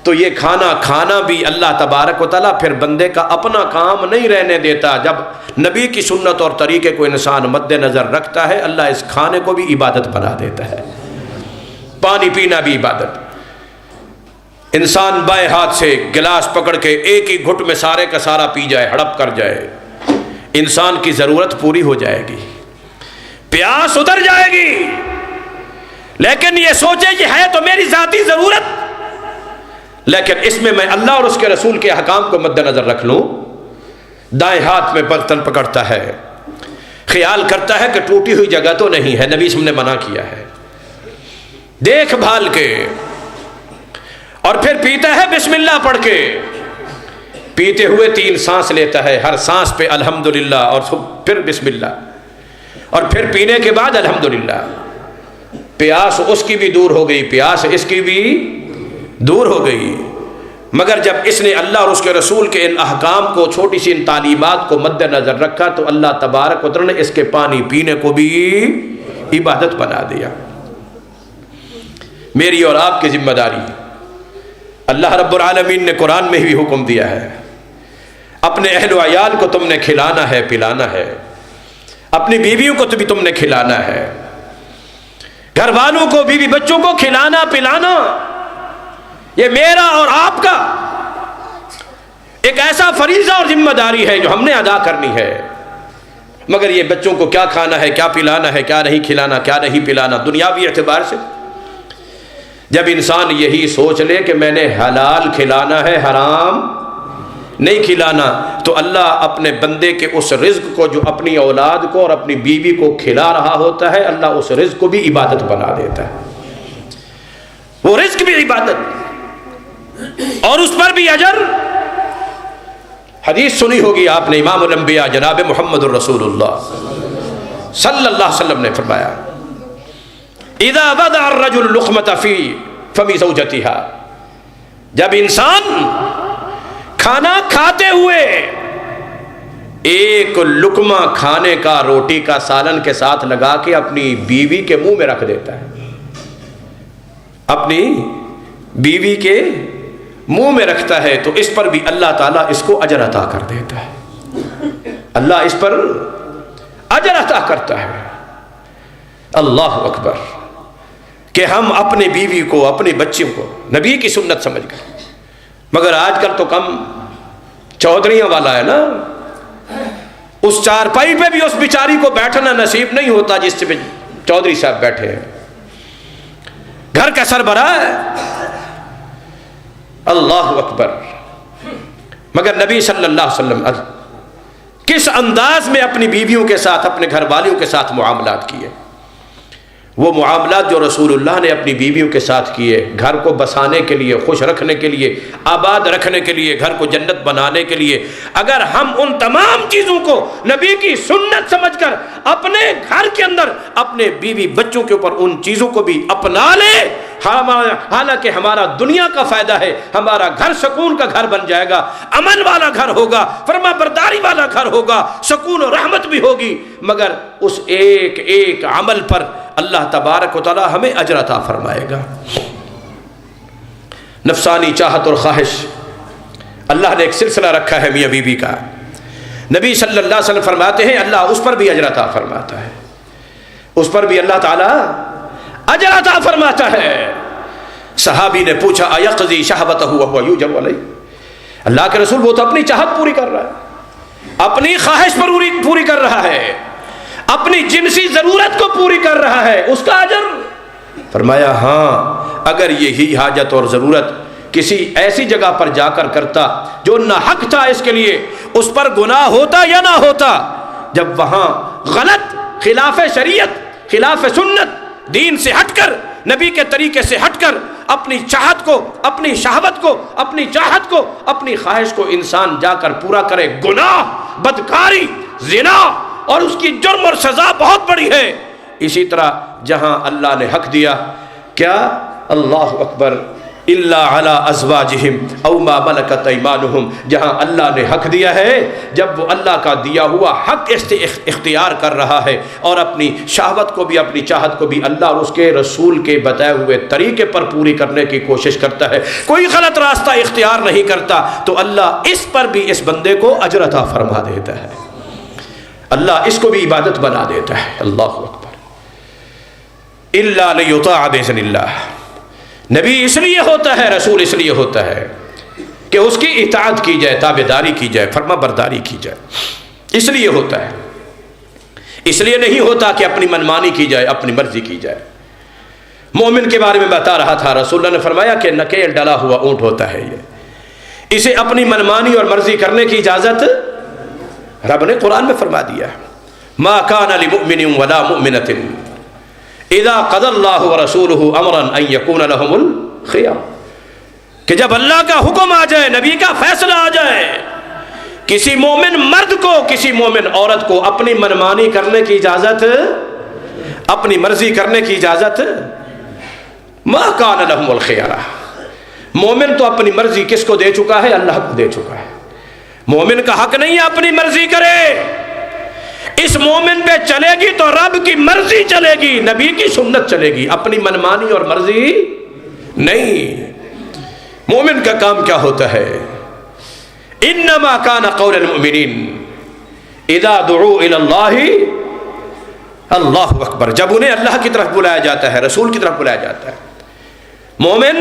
تو یہ کھانا بھی اللہ تبارک و تعالیٰ پھر بندے کا اپنا کام نہیں رہنے دیتا۔ جب نبی کی سنت اور طریقے کو انسان مد نظر رکھتا ہے، اللہ اس کھانے کو بھی عبادت بنا دیتا ہے۔ پانی پینا بھی عبادت، انسان بائیں ہاتھ سے گلاس پکڑ کے ایک ہی گھٹ میں سارے کا سارا پی جائے، ہڑپ کر جائے، انسان کی ضرورت پوری ہو جائے گی، پیاس اتر جائے گی۔ لیکن یہ سوچے یہ ہے تو میری ذاتی ضرورت، لیکن اس میں اللہ اور اس کے رسول کے احکام کو مد نظر رکھ لوں۔ دائیں ہاتھ میں برتن پکڑتا ہے، خیال کرتا ہے کہ ٹوٹی ہوئی جگہ تو نہیں ہے، نبی نے منع کیا ہے، دیکھ بھال کے، اور پھر پیتا ہے بسم اللہ پڑھ کے، پیتے ہوئے 3 سانس لیتا ہے، ہر سانس پہ الحمدللہ اور پھر بسم اللہ، اور پھر پینے کے بعد الحمدللہ۔ پیاس اس کی بھی دور ہو گئی، پیاس اس کی بھی دور ہو گئی، مگر جب اس نے اللہ اور اس کے رسول کے ان احکام کو، چھوٹی سی ان تعلیمات کو مد نظر رکھا، تو اللہ تبارک و تعالیٰ نے اس کے پانی پینے کو بھی عبادت بنا دیا۔ میری اور آپ کی ذمہ داری، اللہ رب العالمین نے قرآن میں بھی حکم دیا ہے، اپنے اہل و عیال کو تم نے کھلانا ہے، پلانا ہے، اپنی بیویوں کو بھی تم نے کھلانا ہے، گھر والوں کو، بیوی بچوں کو کھلانا پلانا، یہ میرا اور آپ کا ایک ایسا فریضہ اور ذمہ داری ہے جو ہم نے ادا کرنی ہے۔ مگر یہ بچوں کو کیا کھانا ہے، کیا پلانا ہے، کیا نہیں کھلانا، کیا نہیں پلانا، دنیاوی اعتبار سے جب انسان یہی سوچ لے کہ میں نے حلال کھلانا ہے، حرام نہیں کھلانا، تو اللہ اپنے بندے کے اس رزق کو جو اپنی اولاد کو اور اپنی بیوی کو کھلا رہا ہوتا ہے، اللہ اس رزق کو بھی عبادت بنا دیتا ہے۔ وہ رزق بھی عبادت اور اس پر بھی اجر۔ حدیث سنی ہوگی آپ نے، امام الانبیاء جناب محمد الرسول اللہ صلی اللہ علیہ وسلم نے فرمایا، اذا وضع الرجل لقمۃ فی فم زوجتها، جب انسان کھانا کھاتے ہوئے ایک لقمہ کھانے کا، روٹی کا سالن کے ساتھ لگا کے اپنی بیوی کے منہ میں رکھ دیتا ہے، اپنی بیوی کے منہ میں رکھتا ہے، تو اس پر بھی اللہ تعالیٰ اس کو اجر عطا کر دیتا ہے، اللہ اس پر اجر عطا کرتا ہے۔ اللہ اکبر، کہ ہم اپنی بیوی کو، اپنی بچیوں کو نبی کی سنت سمجھ کر، مگر آج کل تو کم چودھریوں والا ہے نا، اس چارپائی پہ بھی اس بیچاری کو بیٹھنا نصیب نہیں ہوتا جس پہ چودھری صاحب بیٹھے ہیں، گھر کا سربراہ ہے۔ اللہ اکبر، مگر نبی صلی اللہ علیہ وسلم کس انداز میں اپنی بیویوں کے ساتھ، اپنے گھر والیوں کے ساتھ معاملات کیے، وہ معاملات جو رسول اللہ نے اپنی بیویوں کے ساتھ کیے، گھر کو بسانے کے لیے، خوش رکھنے کے لیے، آباد رکھنے کے لیے، گھر کو جنت بنانے کے لیے، اگر ہم ان تمام چیزوں کو نبی کی سنت سمجھ کر اپنے گھر کے اندر اپنے بیوی بچوں کے اوپر ان چیزوں کو بھی اپنا لیں، حالانکہ ہمارا دنیا کا فائدہ ہے، ہمارا گھر سکون کا گھر بن جائے گا، امن والا گھر ہوگا، فرما برداری والا گھر ہوگا، سکون و رحمت بھی ہوگی، مگر اس ایک ایک عمل پر اللہ تبارک و تعالی ہمیں اجر عطا فرمائے گا۔ نفسانی چاہت اور خواہش، اللہ نے ایک سلسلہ رکھا ہے میاں بیوی کا، نبی صلی اللہ علیہ وسلم فرماتے ہیں اللہ اس پر بھی اجر عطا فرماتا ہے، اس پر بھی اللہ تعالی اجر عطا فرماتا ہے۔ صحابی نے پوچھا ایقضی شہوتہ وہو یوجب علیہ، اللہ کے رسول وہ تو اپنی چاہت پوری کر رہا ہے، اپنی خواہش پر پوری کر رہا ہے، اپنی جنسی ضرورت کو پوری کر رہا ہے، اس کا اجر؟ فرمایا ہاں، اگر یہی حاجت اور ضرورت کسی ایسی جگہ پر جا کر کرتا جو نہ حق تھا اس کے لیے، اس پر گناہ ہوتا یا نہ ہوتا، جب وہاں غلط، خلاف شریعت، خلاف سنت، دین سے ہٹ کر، نبی کے طریقے سے ہٹ کر اپنی چاہت کو، اپنی شہوت کو، اپنی چاہت کو، اپنی خواہش کو انسان جا کر پورا کرے، گناہ، بدکاری، زنا، اور اس کی جرم اور سزا بہت بڑی ہے۔ اسی طرح جہاں اللہ نے حق دیا، کیا؟ اللہ اکبر، الا علی ازواجہم او ما ملکت ایمانہم، جہاں اللہ نے حق دیا ہے، جب وہ اللہ کا دیا ہوا حق اختیار کر رہا ہے اور اپنی شہوت کو بھی، اپنی چاہت کو بھی اللہ اور اس کے رسول کے بتائے ہوئے طریقے پر پوری کرنے کی کوشش کرتا ہے، کوئی غلط راستہ اختیار نہیں کرتا، تو اللہ اس پر بھی اس بندے کو اجر عطا فرما دیتا ہے، اللہ اس کو بھی عبادت بنا دیتا ہے۔ اللہ اکبر، الا لیطاع باذن اللہ، نبی اس لیے ہوتا ہے، رسول اس لیے ہوتا ہے کہ اس کی اطاعت کی جائے، تابعداری کی جائے، فرما برداری کی جائے، اس لیے ہوتا ہے، اس لیے نہیں ہوتا کہ اپنی منمانی کی جائے، اپنی مرضی کی جائے۔ مومن کے بارے میں بتا رہا تھا، رسول اللہ نے فرمایا کہ نکیل ڈلا ہوا اونٹ ہوتا ہے یہ، اسے اپنی منمانی اور مرضی کرنے کی اجازت رب نے قرآن میں فرما دیا ہے، ما کان لمؤمن ولا مؤمنۃ اذا قضى اللہ ورسولہ امرا ان یکون لهم الخیار، کہ جب اللہ کا حکم آ جائے، نبی کا فیصلہ آ جائے، کسی مومن مرد کو، کسی مومن عورت کو اپنی منمانی کرنے کی اجازت، اپنی مرضی کرنے کی اجازت، ما کان لهم الخیار، مومن تو اپنی مرضی کس کو دے چکا ہے؟ اللہ کو دے چکا ہے، مومن کا حق نہیں ہے اپنی مرضی کرے، اس مومن پہ چلے گی تو رب کی مرضی چلے گی، نبی کی سنت چلے گی، اپنی منمانی اور مرضی نہیں۔ مومن کا کام کیا ہوتا ہے؟ انما کان قول المؤمنین اذا دعوا الی اللہ، اللہ اکبر، جب انہیں اللہ کی طرف بلایا جاتا ہے، رسول کی طرف بلایا جاتا ہے، مومن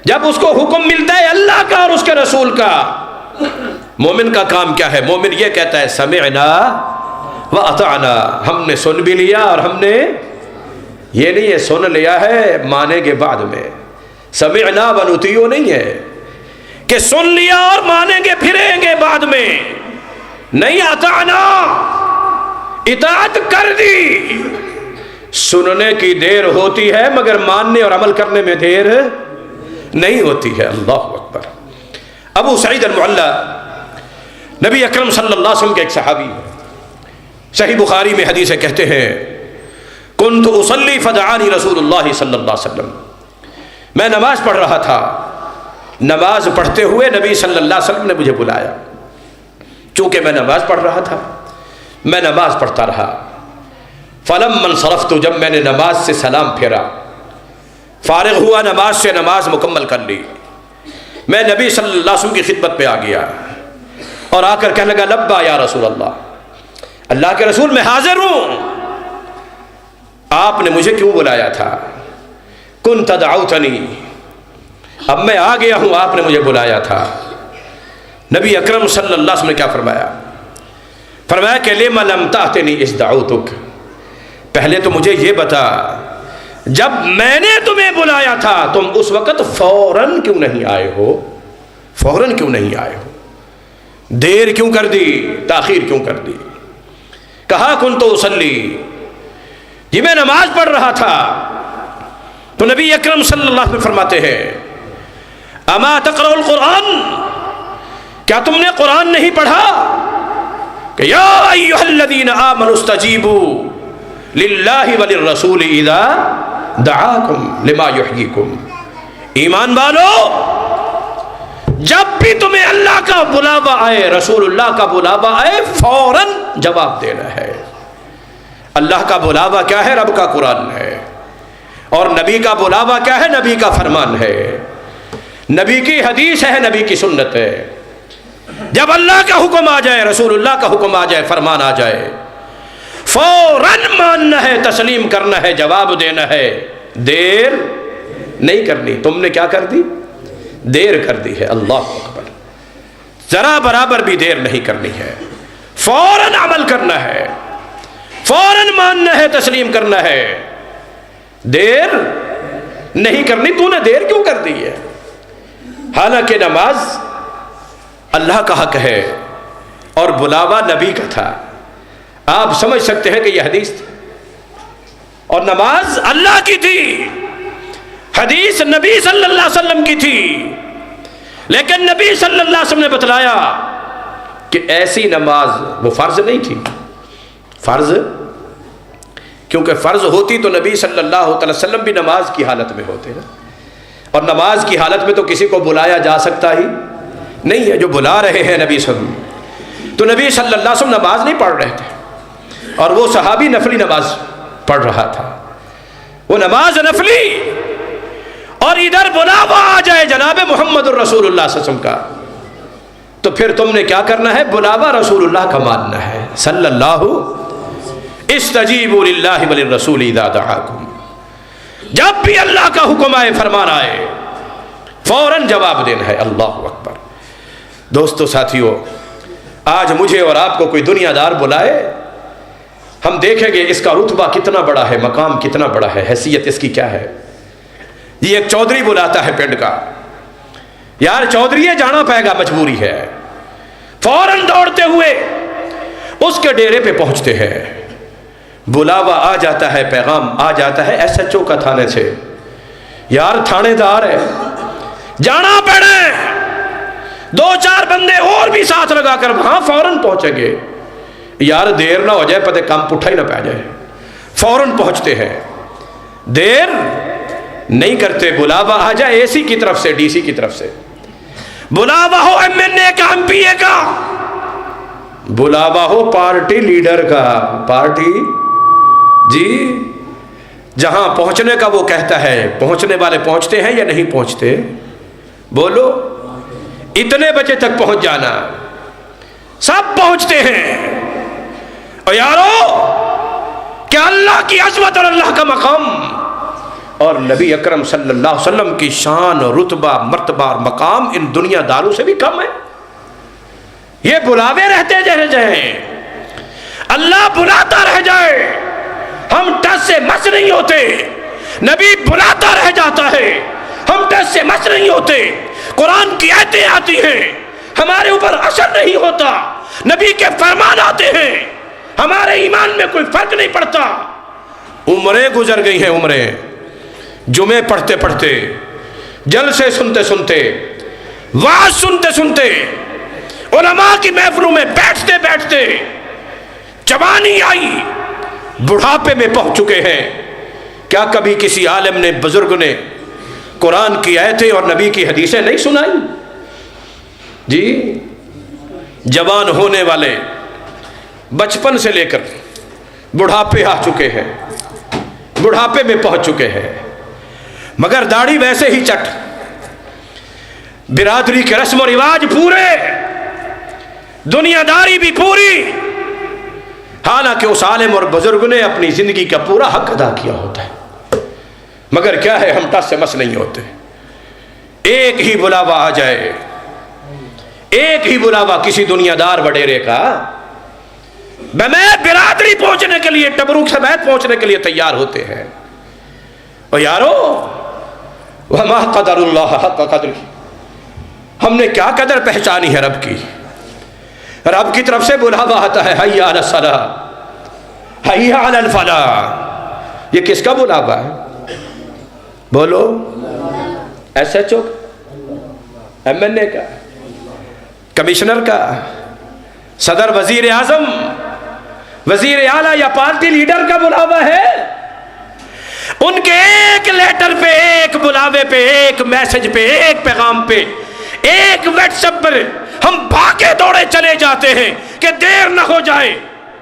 جب اس کو حکم ملتا ہے اللہ کا اور اس کے رسول کا، مومن کا کام کیا ہے؟ مومن یہ کہتا ہے سمعنا وَأَطَعْنَا، ہم نے سن بھی لیا اور ہم نے، یہ نہیں ہے سن لیا ہے مانیں گے بعد میں، سمعنا وَنُطِيعُ نہیں ہے کہ سن لیا اور مانیں گے پھریں گے بعد میں، نہیں، اطعنا، اطاعت کر دی، سننے کی دیر ہوتی ہے مگر ماننے اور عمل کرنے میں دیر نہیں ہوتی ہے۔ اللہ اکبر۔ ابو سعید المعلی نبی اکرم صلی اللہ علیہ وسلم کے ایک صحابی، صحیح بخاری میں حدیث کہتے ہیں، کنت اصلی فدعانی رسول اللہ صلی اللہ علیہ وسلم، میں نماز پڑھ رہا تھا، نماز پڑھتے ہوئے نبی صلی اللہ علیہ وسلم نے مجھے بلایا، چونکہ میں نماز پڑھ رہا تھا، میں نماز پڑھتا رہا، فلما انصرفت، جب میں نے نماز سے سلام پھیرا، فارغ ہوا نماز سے، نماز مکمل کر لی، میں نبی صلی اللہ علیہ وسلم کی خدمت پہ آ گیا اور آ کر کہنے لگا لبا یا رسول اللہ، اللہ کے رسول میں حاضر ہوں، آپ نے مجھے کیوں بلایا تھا؟ کنت دعوتنی، اب میں آ گیا ہوں، آپ نے مجھے بلایا تھا۔ نبی اکرم صلی اللہ علیہ وسلم نے کیا فرمایا؟ فرمایا کہ لم لم تأتنی اذ دعوتک، پہلے تو مجھے یہ بتا، جب میں نے تمہیں بلایا تھا تم اس وقت فوراً کیوں نہیں آئے ہو؟ فوراً کیوں نہیں آئے ہو؟ دیر کیوں کر دی؟ تاخیر کیوں کر دی؟ کہا کنت اصلی، یہ میں نماز پڑھ رہا تھا، تو نبی اکرم صلی اللہ علیہ وسلم فرماتے ہیں اما تقرأ القرآن، کیا تم نے قرآن نہیں پڑھا کہ یا ایھا الذین آمنوا استجیبوا للہ وللرسول اذا دعاکم لما یحییکم، ایمان والو جب بھی تمہیں اللہ کا بلاوا آئے، رسول اللہ کا بلاوا آئے، فوراً جواب دینا ہے۔ اللہ کا بلاوا کیا ہے؟ رب کا قرآن ہے، اور نبی کا بلاوا کیا ہے؟ نبی کا فرمان ہے، نبی کی حدیث ہے، نبی کی سنت ہے۔ جب اللہ کا حکم آ جائے، رسول اللہ کا حکم آ جائے، فرمان آ جائے، فوراً ماننا ہے، تسلیم کرنا ہے، جواب دینا ہے، دیر نہیں کرنی۔ تم نے کیا کر دی؟ دیر کر دی ہے۔ اللہ اکبر، ذرا برابر بھی دیر نہیں کرنی ہے، فوراً عمل کرنا ہے، فوراً ماننا ہے، تسلیم کرنا ہے، دیر نہیں کرنی۔ تو نے دیر کیوں کر دی ہے؟ حالانکہ نماز اللہ کا حق ہے اور بلاوا نبی کا تھا. آپ سمجھ سکتے ہیں کہ یہ حدیث تھی اور نماز اللہ کی تھی, حدیث نبی صلی اللہ علیہ وسلم کی تھی, لیکن نبی صلی اللہ علیہ وسلم نے بتلایا کہ ایسی نماز وہ فرض نہیں تھی. فرض کیونکہ فرض ہوتی تو نبی صلی اللہ علیہ وسلم بھی نماز کی حالت میں ہوتے نا, اور نماز کی حالت میں تو کسی کو بلایا جا سکتا ہی نہیں ہے. جو بلا رہے ہیں نبی صلی اللہ علیہ وسلم, تو نبی صلی اللہ علیہ وسلم نماز نہیں پڑھ رہے تھے اور وہ صحابی نفلی نماز پڑھ رہا تھا, وہ نماز نفلی, اور ادھر بلاوا آ جائے جناب محمد الرسول اللہ صلی اللہ علیہ وسلم کا, تو پھر تم نے کیا کرنا ہے؟ بلاوا رسول اللہ کا ماننا ہے صلی اللہ. استجیبوا للہ وللرسول اذا دعاکم, جب بھی اللہ کا حکم آئے, فرمان آئے, فوراً جواب دینا ہے. اللہ اکبر. دوستو ساتھیو, آج مجھے اور آپ کو کوئی دنیا دار بلائے, ہم دیکھیں گے اس کا رتبہ کتنا بڑا ہے, مقام کتنا بڑا ہے, حیثیت اس کی کیا ہے. یہ ایک چودھری بلاتا ہے پنڈ کا, یار چودھری ہے, جانا پائے گا, مجبوری ہے. فوراً دوڑتے ہوئے اس کے ڈیرے پہ پہنچتے ہیں, بلاوا آ جاتا ہے, پیغام آ جاتا ہے ایس ایچ او کا تھانے سے, یار تھانے دار ہے, جانا پڑے. 2-4 بندے اور بھی ساتھ لگا کر وہاں فوراً پہنچیں گے, یار دیر نہ ہو جائے, پتہ کام پٹھا ہی نہ پہ جائے. فوراً پہنچتے ہیں, دیر نہیں کرتے, بلاوا آ جائے اے سی کی طرف سے, ڈی سی کی طرف سے, بلاوا ہو ایم این اے کا, ایم پی اے کا, بلاوا ہو پارٹی لیڈر کا, پارٹی جی, جہاں پہنچنے کا وہ کہتا ہے. پہنچنے والے پہنچتے ہیں یا نہیں پہنچتے؟ بولو. اتنے بجے تک پہنچ جانا, سب پہنچتے ہیں. اور یارو کہ اللہ کی عظمت اور اللہ کا مقام اور نبی اکرم صلی اللہ علیہ وسلم کی شان اور رتبہ, مرتبہ اور مقام ان دنیا داروں سے بھی کم ہے. یہ بلاوے رہتے جائیں, اللہ بلاتا رہ جائے, ہم ٹس سے مس نہیں ہوتے. نبی بلاتا رہ جاتا ہے, ہم ٹس سے مس نہیں ہوتے. قرآن کی آیتیں آتی ہیں, ہمارے اوپر اثر نہیں ہوتا. نبی کے فرمان آتے ہیں, ہمارے ایمان میں کوئی فرق نہیں پڑتا. عمریں گزر گئی ہیں, عمریں, جمعے پڑھتے پڑھتے, جلسے سنتے سنتے, وعظ سنتے سنتے, علماء کی محفلوں میں بیٹھتے بیٹھتے جوانی آئی, بڑھاپے میں پہنچ چکے ہیں. کیا کبھی کسی عالم نے, بزرگ نے قرآن کی آیتیں اور نبی کی حدیثیں نہیں سنائی؟ جی, جوان ہونے والے بچپن سے لے کر بڑھاپے آ چکے ہیں, بڑھاپے میں پہنچ چکے ہیں, مگر داڑھی ویسے ہی چٹ, برادری کے رسم و رواج پورے, دنیا داری بھی پوری. حالانکہ اس عالم اور بزرگ نے اپنی زندگی کا پورا حق ادا کیا ہوتا ہے, مگر کیا ہے, ہم ٹس سے مس نہیں ہوتے. ایک ہی بلاوا آ جائے, ایک ہی بلاوا کسی دنیا دار وڈیرے کا, میں برادری پہنچنے کے لیے, ٹبروک سمیت پہنچنے کے لیے تیار ہوتے ہیں. اور یارو وما قدر اللہ حق قدر, ہم نے کیا قدر پہچانی ہے رب کی. رب کی طرف سے بلاوا آتا ہے, حی علی الصلاۃ حی علی الفلاح. یہ کس کا بلاوا ہے؟ بولو. S H O, M N A کا, کمشنر کا, صدر, وزیر اعظم, وزیر اعلیٰ یا پارٹی لیڈر کا بلاوا ہے؟ ان کے ایک لیٹر پہ, ایک بلاوے پہ, ایک میسج پہ, ایک پیغام پہ, ایک واٹس ایپ پر ہم بھاگے دوڑے چلے جاتے ہیں کہ دیر نہ ہو جائے.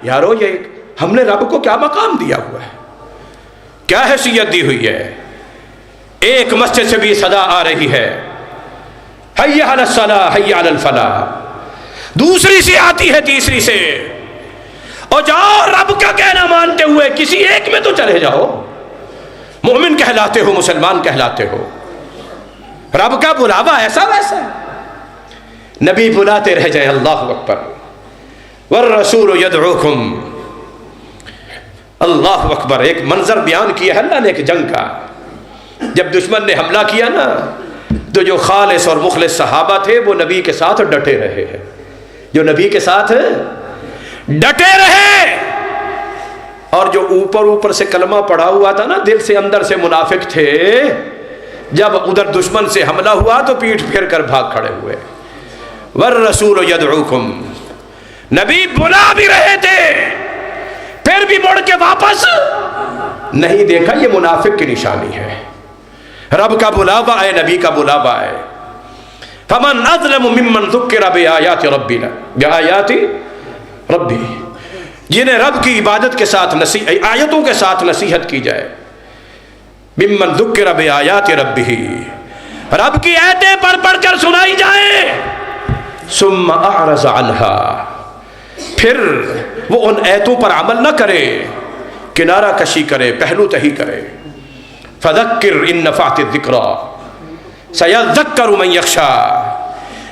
یارو یہ ہم نے رب کو کیا مقام دیا ہوا ہے, کیا حیثیت دی ہوئی ہے. ایک مسجد سے بھی صدا آ رہی ہے, حی علی الصلاۃ حی علی الفلاح, دوسری سے آتی ہے, تیسری سے. اور جاؤ رب کا کہنا مانتے ہوئے کسی ایک میں تو چلے جاؤ, مومن کہلاتے ہو, مسلمان کہلاتے ہو. رب کا بلاوا ایسا ویسا ہے, نبی بلاتے رہ جائیں. اللہ اکبر. والرسول یدعوکم, اللہ اکبر. ایک منظر بیان کیا ہے اللہ نے ایک جنگ کا, جب دشمن نے حملہ کیا نا, تو جو خالص اور مخلص صحابہ تھے وہ نبی کے ساتھ ڈٹے رہے ہیں، جو نبی کے ساتھ ڈٹے رہے، اور جو اوپر سے کلمہ پڑھا ہوا تھا نا، دل سے اندر سے منافق تھے، جب ادھر دشمن سے حملہ ہوا تو پیٹھ پھیر کر بھاگ کھڑے ہوئے۔ والرسول یدعوکم، نبی بلا بھی رہے تھے پھر بھی مڑ کے واپس نہیں دیکھا، یہ منافق کی نشانی ہے۔ رب کا بلاوا ہے، نبی کا بلاوا ہے۔ فمن اظلم ممن ذکر بآیات ربنا، بآیات ربی، جنہیں رب کی عبادت کے ساتھ آیتوں کے ساتھ نصیحت کی جائے، ممن ذکر بآیات ربہ، رب کی آیتیں پڑھ پڑھ کر سنائی جائیں، ثم اعرض عنہا، پھر وہ ان آیتوں پر عمل نہ کرے، کنارہ کشی کرے، پہلو تہی کرے، فذکر ان نفعت الذکریٰ سیذکر من یخشی،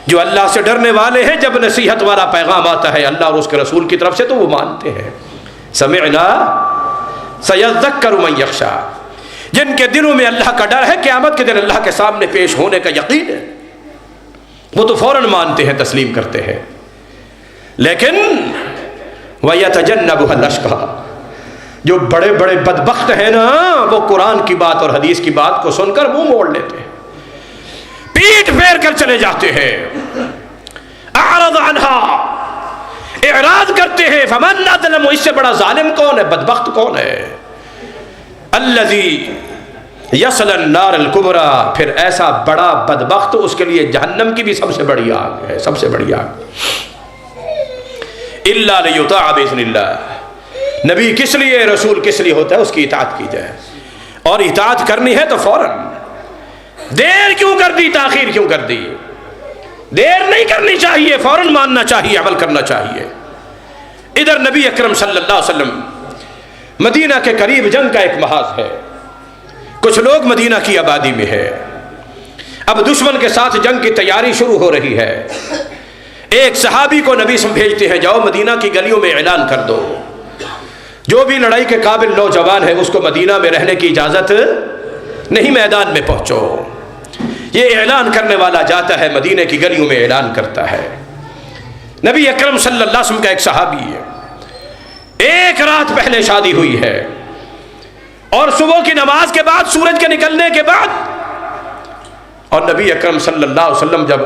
جو اللہ سے ڈرنے والے ہیں جب نصیحت والا پیغام آتا ہے اللہ اور اس کے رسول کی طرف سے تو وہ مانتے ہیں۔ سمعنا سیذکر من یخشی، جن کے دلوں میں اللہ کا ڈر ہے، قیامت کے دن اللہ کے سامنے پیش ہونے کا یقین ہے، وہ تو فوراً مانتے ہیں، تسلیم کرتے ہیں۔ لیکن وَيَتَجَنَّبُهَا الْأَشْقَى، جو بڑے بڑے بدبخت ہیں نا، وہ قرآن کی بات اور حدیث کی بات کو سن کر منہ موڑ لیتے ہیں، پیٹ پھیر کر چلے جاتے ہیں۔ اعرض عنہا، اعراض کرتے ہیں۔ فمن اظلم، اس سے بڑا ظالم کون ہے، بدبخت کون ہے؟ الذی یصلی النار الکبریٰ، پھر ایسا بڑا بدبخت، اس کے لیے جہنم کی بھی سب سے بڑی آگ ہے، سب سے بڑی آگ۔ الا لیطاع باذن اللہ، نبی کس لیے، رسول کس لیے ہوتا ہے، اس کی اطاعت کی جائے، اور اطاعت کرنی ہے تو فوراً۔ دیر کیوں کر دی، تاخیر کیوں کر دی؟ دیر نہیں کرنی چاہیے، فوراً ماننا چاہیے، عمل کرنا چاہیے۔ ادھر نبی اکرم صلی اللہ علیہ وسلم مدینہ کے قریب جنگ کا ایک محاذ ہے، کچھ لوگ مدینہ کی آبادی میں ہے، اب دشمن کے ساتھ جنگ کی تیاری شروع ہو رہی ہے۔ ایک صحابی کو نبی سے بھیجتے ہیں، جاؤ مدینہ کی گلیوں میں اعلان کر دو، جو بھی لڑائی کے قابل نوجوان ہے اس کو مدینہ میں رہنے کی اجازت نہیں، میدان میں پہنچو۔ یہ اعلان کرنے والا جاتا ہے مدینہ کی گلیوں میں اعلان کرتا ہے۔ نبی اکرم صلی اللہ علیہ وسلم کا ایک صحابی ہے، ایک رات پہلے شادی ہوئی ہے، اور صبح کی نماز کے بعد، سورج کے نکلنے کے بعد، اور نبی اکرم صلی اللہ علیہ وسلم جب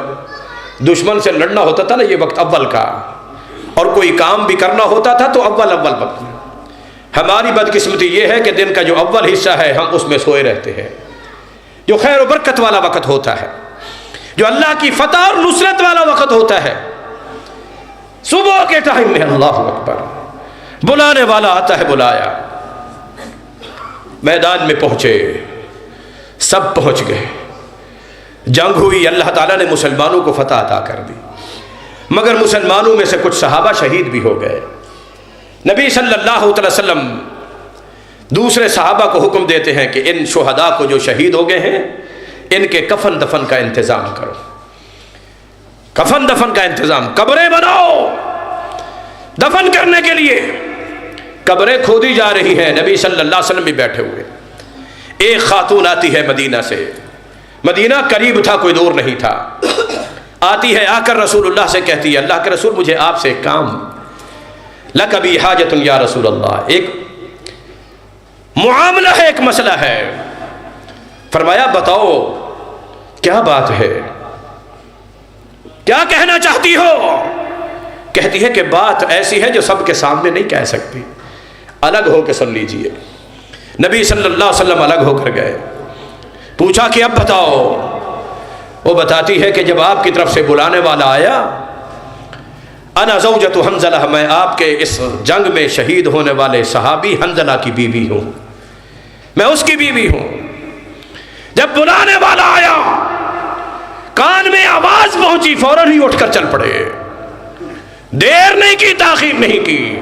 دشمن سے لڑنا ہوتا تھا نا، یہ وقت اول کا، اور کوئی کام بھی کرنا ہوتا تھا تو اول وقت۔ ہماری بدقسمتی یہ ہے کہ دن کا جو اول حصہ ہے ہم اس میں سوئے رہتے ہیں، جو خیر و برکت والا وقت ہوتا ہے، جو اللہ کی فتح اور نصرت والا وقت ہوتا ہے، صبح کے ٹائم میں اللہ اکبر، بلانے والا آتا ہے، بلایا، میدان میں پہنچے، سب پہنچ گئے، جنگ ہوئی، اللہ تعالیٰ نے مسلمانوں کو فتح عطا کر دی، مگر مسلمانوں میں سے کچھ صحابہ شہید بھی ہو گئے۔ نبی صلی اللہ علیہ وسلم دوسرے صحابہ کو حکم دیتے ہیں کہ ان شہداء کو جو شہید ہو گئے ہیں ان کے کفن دفن کا انتظام کرو، کفن دفن کا انتظام، قبریں بناؤ دفن کرنے کے لیے۔ قبریں کھودی جا رہی ہیں، نبی صلی اللہ علیہ وسلم بھی بیٹھے ہوئے، ایک خاتون آتی ہے مدینہ سے، مدینہ قریب تھا، کوئی دور نہیں تھا، آتی ہے، آ کر رسول اللہ سے کہتی ہے، اللہ کے رسول مجھے آپ سے ایک کام، لک بی حاجت یا رسول اللہ، ایک معاملہ ہے، ایک مسئلہ ہے۔ فرمایا بتاؤ کیا بات ہے، کیا کہنا چاہتی ہو؟ کہتی ہے کہ بات ایسی ہے جو سب کے سامنے نہیں کہہ سکتی، الگ ہو کے سن لیجئے۔ نبی صلی اللہ علیہ وسلم الگ ہو کر گئے، پوچھا کہ اب بتاؤ۔ وہ بتاتی ہے کہ جب آپ کی طرف سے بلانے والا آیا، انا زوجۃ حنظلہ، میں آپ کے اس جنگ میں شہید ہونے والے صحابی حنظلہ کی بیوی ہوں، میں اس کی بیوی ہوں۔ جب بلانے والا آیا، کان میں آواز پہنچی، فوراً ہی اٹھ کر چل پڑے، دیر نہیں کی، تاخیر نہیں کی۔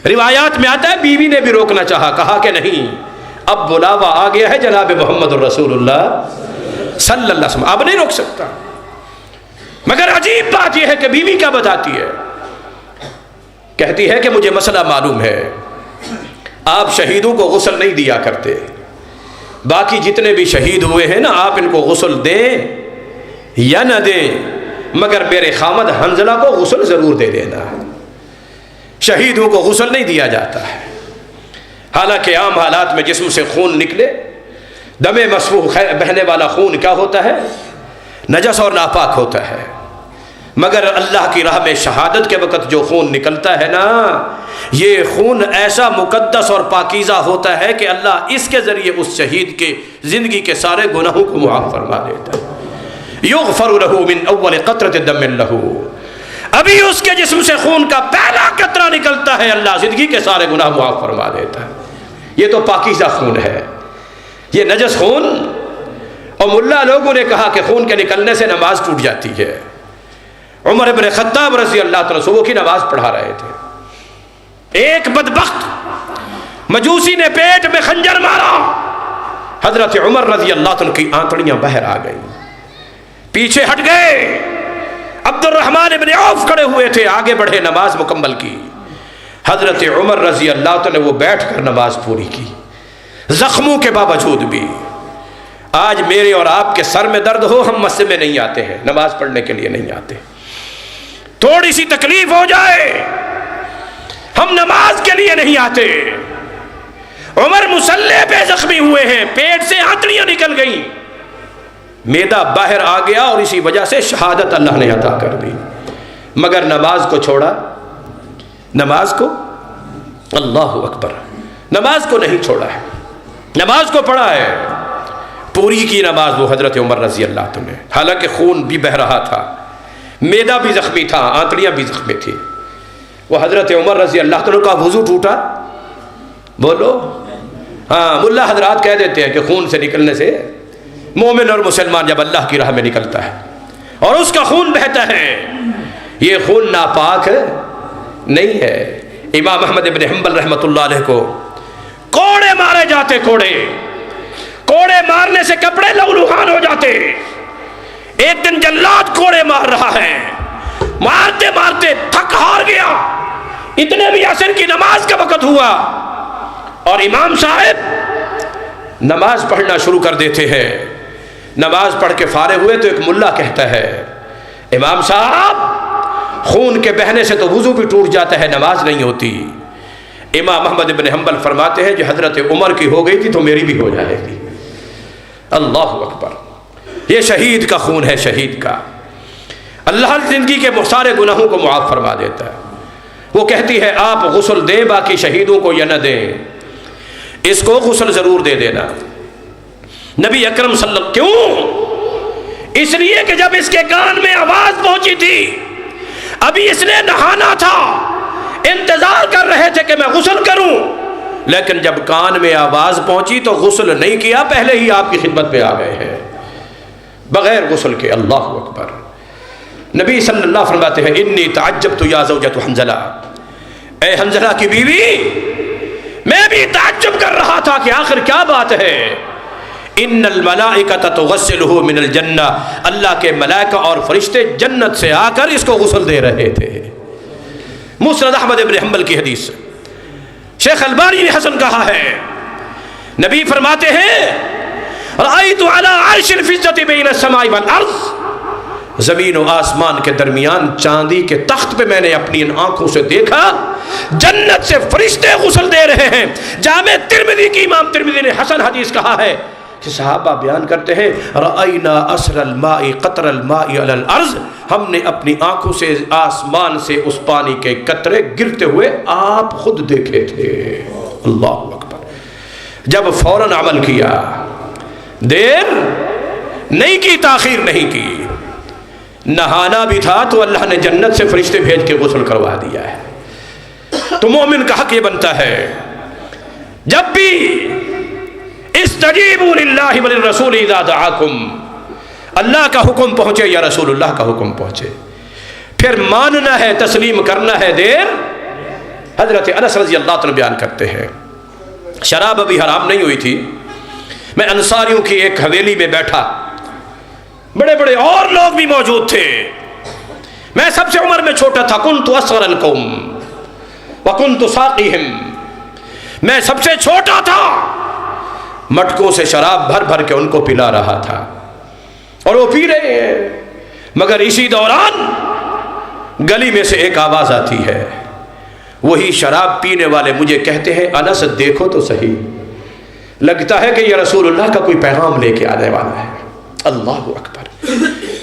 روایات میں آتا ہے بیوی نے بھی روکنا چاہا، کہا کہ نہیں، اب بلاوا آ گیا ہے جناب محمد الرسول اللہ صلی اللہ علیہ وسلم، اب نہیں روک سکتا۔ مگر عجیب بات یہ ہے کہ بیوی کیا بتاتی ہے، کہتی ہے کہ مجھے مسئلہ معلوم ہے، آپ شہیدوں کو غسل نہیں دیا کرتے، باقی جتنے بھی شہید ہوئے ہیں نا، آپ ان کو غسل دیں یا نہ دیں، مگر میرے خامد حنظلہ کو غسل ضرور دے دینا۔ شہیدوں کو غسل نہیں دیا جاتا ہے، حالانکہ عام حالات میں جسم سے خون نکلے، دم مسفوح بہنے والا خون کیا ہوتا ہے؟ نجس اور ناپاک ہوتا ہے، مگر اللہ کی راہ میں شہادت کے وقت جو خون نکلتا ہے نا، یہ خون ایسا مقدس اور پاکیزہ ہوتا ہے کہ اللہ اس کے ذریعے اس شہید کے زندگی کے سارے گناہوں کو معاف فرما دیتا ہے۔ یغفر لہ من اول قطرۃ دم لہ، ابھی اس کے جسم سے خون کا پہلا قطرہ نکلتا ہے، اللہ زندگی کے سارے گناہ معاف فرما دیتا ہے۔ یہ تو پاکیزہ خون ہے، یہ نجس خون۔ اور ملا لوگوں نے کہا کہ خون کے نکلنے سے نماز ٹوٹ جاتی ہے۔ عمر ابن خطاب رضی اللہ تعالیٰ صبح کی نماز پڑھا رہے تھے، ایک بدبخت مجوسی نے پیٹ میں خنجر مارا، حضرت عمر رضی اللہ عنہ کی آنتڑیاں باہر آ گئیں، پیچھے ہٹ گئے۔ عبد الرحمن ابن عوف کھڑے ہوئے تھے، آگے بڑھے، نماز مکمل کی۔ حضرت عمر رضی اللہ عنہ نے وہ بیٹھ کر نماز پوری کی، زخموں کے باوجود بھی۔ آج میرے اور آپ کے سر میں درد ہو، ہم مسجد میں نہیں آتے ہیں، نماز پڑھنے کے لیے نہیں آتے، تھوڑی سی تکلیف ہو جائے ہم نماز کے لیے نہیں آتے۔ عمر مصلی پہ زخمی ہوئے ہیں، پیٹ سے آنتڑیاں نکل گئیں، معدہ باہر آ گیا، اور اسی وجہ سے شہادت اللہ نے عطا کر دی، مگر نماز کو چھوڑا، نماز کو، اللہ اکبر، نماز کو نہیں چھوڑا ہے، نماز کو پڑھا ہے، پوری کی نماز وہ حضرت عمر رضی اللہ عنہ نے، حالانکہ خون بھی بہہ رہا تھا، معدہ بھی زخمی تھا، آنتڑیاں بھی زخمی تھی۔ وہ حضرت عمر رضی اللہ عنہ کا وضو ٹوٹا، بولو ہاں، ملا حضرات کہہ دیتے ہیں کہ خون سے نکلنے سے مومن اور مسلمان جب اللہ کی راہ میں نکلتا ہے اور اس کا خون بہتا ہے، یہ خون ناپاک نہیں ہے۔ امام احمد بن حنبل رحمۃ اللہ علیہ کو کوڑے مارے جاتے، کوڑے مارنے سے کپڑے لہولہان ہو جاتے۔ ایک دن جلاد کوڑے مار رہا ہے، مارتے مارتے تھک ہار گیا، اتنے بھی عصر کی نماز کا وقت ہوا، اور امام صاحب نماز پڑھنا شروع کر دیتے ہیں۔ نماز پڑھ کے فارغ ہوئے تو ایک ملا کہتا ہے، امام صاحب خون کے بہنے سے تو وضو بھی ٹوٹ جاتا ہے، نماز نہیں ہوتی۔ امام احمد بن حنبل فرماتے ہیں جو حضرت عمر کی ہو گئی تھی تو میری بھی ہو جائے گی۔ اللہ اکبر، یہ شہید کا خون ہے، شہید کا۔ اللہ زندگی کے سارے گناہوں کو معاف فرما دیتا ہے۔ وہ کہتی ہے آپ غسل دیں، باقی شہیدوں کو یا نہ دیں، اس کو غسل ضرور دے دینا۔ نبی اکرم صلی اللہ، کیوں؟ اس لیے کہ جب اس کے کان میں آواز پہنچی تھی، ابھی اس نے نہانا تھا، انتظار کر رہے تھے کہ میں غسل کروں، لیکن جب کان میں آواز پہنچی تو غسل نہیں کیا، پہلے ہی آپ کی خدمت پہ آ گئے ہیں بغیر غسل کے۔ اللہ اکبر۔ نبی صلی اللہ علیہ وسلم فرماتے ہیں انی تعجبت یا زوجۃ حنظلہ، اے حنظلہ کی بیوی، میں بھی تعجب کر رہا تھا کہ آخر کیا بات ہے۔ ان الملائکۃ تغسلہ من الجنہ، اللہ کے ملائکہ اور فرشتے جنت سے آ کر اس کو غسل دے رہے تھے۔ مسند احمد بن حنبل کی حدیث، شیخ البانی نے حسن کہا ہے، نبی فرماتے ہیں رأیت علی عرش الفضۃ بین السماء والارض، زمین و آسمان کے درمیان چاندی کے تخت پہ میں نے اپنی ان آنکھوں سے دیکھا جنت سے فرشتے غسل دے رہے ہیں۔ جامع ترمذی کی امام ترمذی نے حسن حدیث کہا ہے کہ صحابہ بیان کرتے ہیں رأینا اثر الماء قطر الماء علی الارض، ہم نے اپنی آنکھوں سے آسمان سے اس پانی کے قطرے گرتے ہوئے آپ خود دیکھے تھے۔ اللہ اکبر۔ جب فوراً عمل کیا، دیر نہیں کی، تاخیر نہیں کی، نہانا بھی تھا تو اللہ نے جنت سے فرشتے بھیج کے غسل کروا دیا ہے۔ تو مومن کا حق یہ بنتا ہے جب بھی استجیبوا للہ وللرسول اذا دعاکم، اللہ کا حکم پہنچے یا رسول اللہ کا حکم پہنچے، پھر ماننا ہے، تسلیم کرنا ہے، دیر۔ حضرت انس رضی اللہ عنہ بیان کرتے ہیں شراب ابھی حرام نہیں ہوئی تھی، میں انصاریوں کی ایک حویلی میں بیٹھا، بڑے بڑے اور لوگ بھی موجود تھے، میں سب سے عمر میں چھوٹا تھا، کنت اصغر القوم وکنت ساقیہم، میں سب سے چھوٹا تھا، مٹکوں سے شراب بھر بھر کے ان کو پلا رہا تھا اور وہ پی رہے ہیں، مگر اسی دوران گلی میں سے ایک آواز آتی ہے، وہی شراب پینے والے مجھے کہتے ہیں انس دیکھو تو صحیح، لگتا ہے کہ یہ رسول اللہ کا کوئی پیغام لے کے آنے والا ہے۔ اللہ اکبر،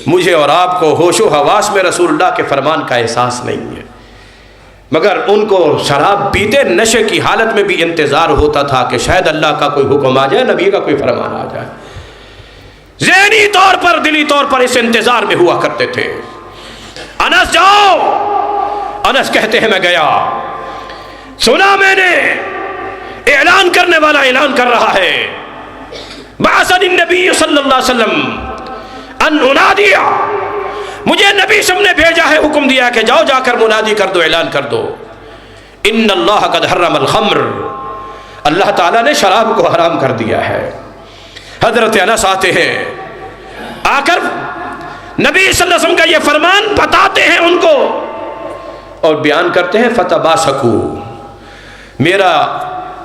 مجھے اور آپ کو ہوش و حواس میں رسول اللہ کے فرمان کا احساس نہیں ہے، مگر ان کو شراب پیتے نشے کی حالت میں بھی انتظار ہوتا تھا کہ شاید اللہ کا کوئی حکم آ جائے، نبی کا کوئی فرمان آ جائے۔ ذہنی طور پر، دلی طور پر اس انتظار میں ہوا کرتے تھے۔ انس جاؤ، انس کہتے ہیں میں گیا، سنا میں نے اعلان کرنے والا اعلان کر رہا ہے، بعثنی النبی صلی اللہ علیہ وسلم ان انادی، مجھے نبی صلی اللہ علیہ وسلم نے بھیجا ہے، حکم دیا کہ جاؤ جا کر منادی کر دو، اعلان کر دو، ان اللہ قد حرم الخمر، اللہ تعالیٰ نے شراب کو حرام کر دیا ہے۔ حضرت انس آتے ہیں، آ کر نبی صلی اللہ علیہ وسلم کا یہ فرمان بتاتے ہیں ان کو اور بیان کرتے ہیں، فتباسکوا، میرا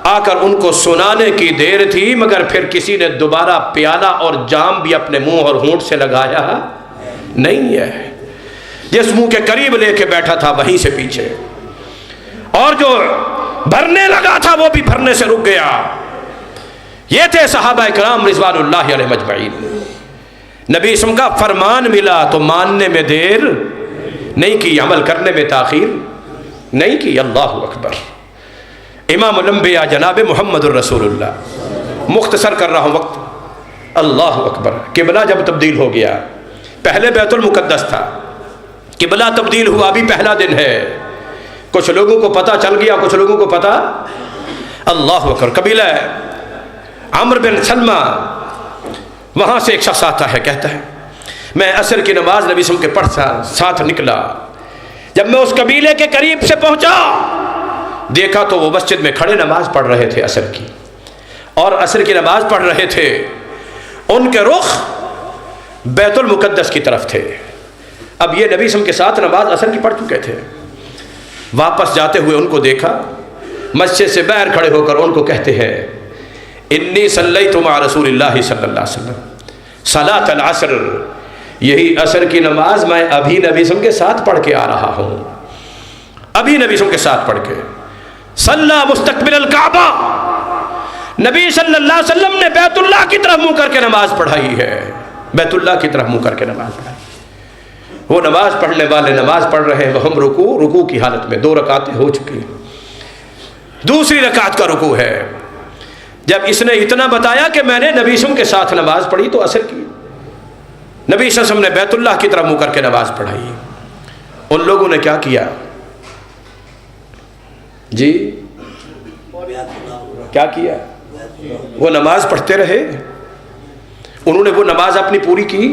آ کر ان کو سنانے کی دیر تھی، مگر پھر کسی نے دوبارہ پیالہ اور جام بھی اپنے منہ اور ہونٹ سے لگایا نہیں ہے، جس منہ کے قریب لے کے بیٹھا تھا وہیں سے پیچھے، اور جو بھرنے لگا تھا وہ بھی بھرنے سے رک گیا۔ یہ تھے صحابہ اکرام رضوان اللہ علیہ مجمعین۔ نبی اسم کا فرمان ملا تو ماننے میں دیر نہیں کی، عمل کرنے میں تاخیر نہیں کی۔ اللہ اکبر۔ امام الانبیاء جناب محمد الرسول اللہ، مختصر کر رہا ہوں وقت۔ اللہ اکبر۔ قبلہ جب تبدیل ہو گیا، پہلے بیت المقدس تھا، قبلہ تبدیل ہوا، ابھی پہلا دن ہے، کچھ لوگوں کو پتہ چل گیا، کچھ لوگوں کو پتہ۔ اللہ اکبر۔ قبیلہ عمرو بن سلمہ، وہاں سے ایک شخص آتا ہے، کہتا ہے میں عصر کی نماز نبی صلی اللہ علیہ وسلم کے پڑھ ساتھ نکلا، جب میں اس قبیلے کے قریب سے پہنچا دیکھا تو وہ مسجد میں کھڑے نماز پڑھ رہے تھے عصر کی، اور عصر کی نماز پڑھ رہے تھے، ان کے رخ بیت المقدس کی طرف تھے۔ اب یہ نبی صلی اللہ علیہ وسلم کے ساتھ نماز عصر کی پڑھ چکے تھے، واپس جاتے ہوئے ان کو دیکھا، مسجد سے باہر کھڑے ہو کر ان کو کہتے ہیں انی صلیت مع رسول اللہ صلی اللہ علیہ وسلم صلاۃ العصر، یہی عصر کی نماز میں ابھی نبی صلی اللہ علیہ وسلم کے ساتھ پڑھ کے آ رہا ہوں، ابھی نبی صلی اللہ علیہ وسلم کے ساتھ پڑھ کے۔ صلی مستقبل الکعبہ، نبی صلی اللہ علیہ وسلم نے بیت اللہ کی طرف منہ کر کے نماز پڑھائی ہے، بیت اللہ کی طرف منہ کر کے نماز پڑھائی۔ وہ نماز پڑھنے والے نماز پڑھ رہے ہیں، وہ ہم رکوع کی حالت میں، 2 رکعتیں ہو چکی، دوسری رکعت کا رکوع ہے۔ جب اس نے اتنا بتایا کہ میں نے نبی صلی اللہ علیہ وسلم کے ساتھ نماز پڑھی تو عصر کی، نبی صلی اللہ علیہ وسلم نے بیت اللہ کی طرف منہ کر کے نماز پڑھائی۔ ان لوگوں نے کیا کیا جی؟ کیا کیا؟ وہ نماز پڑھتے رہے، انہوں نے وہ نماز اپنی پوری کی،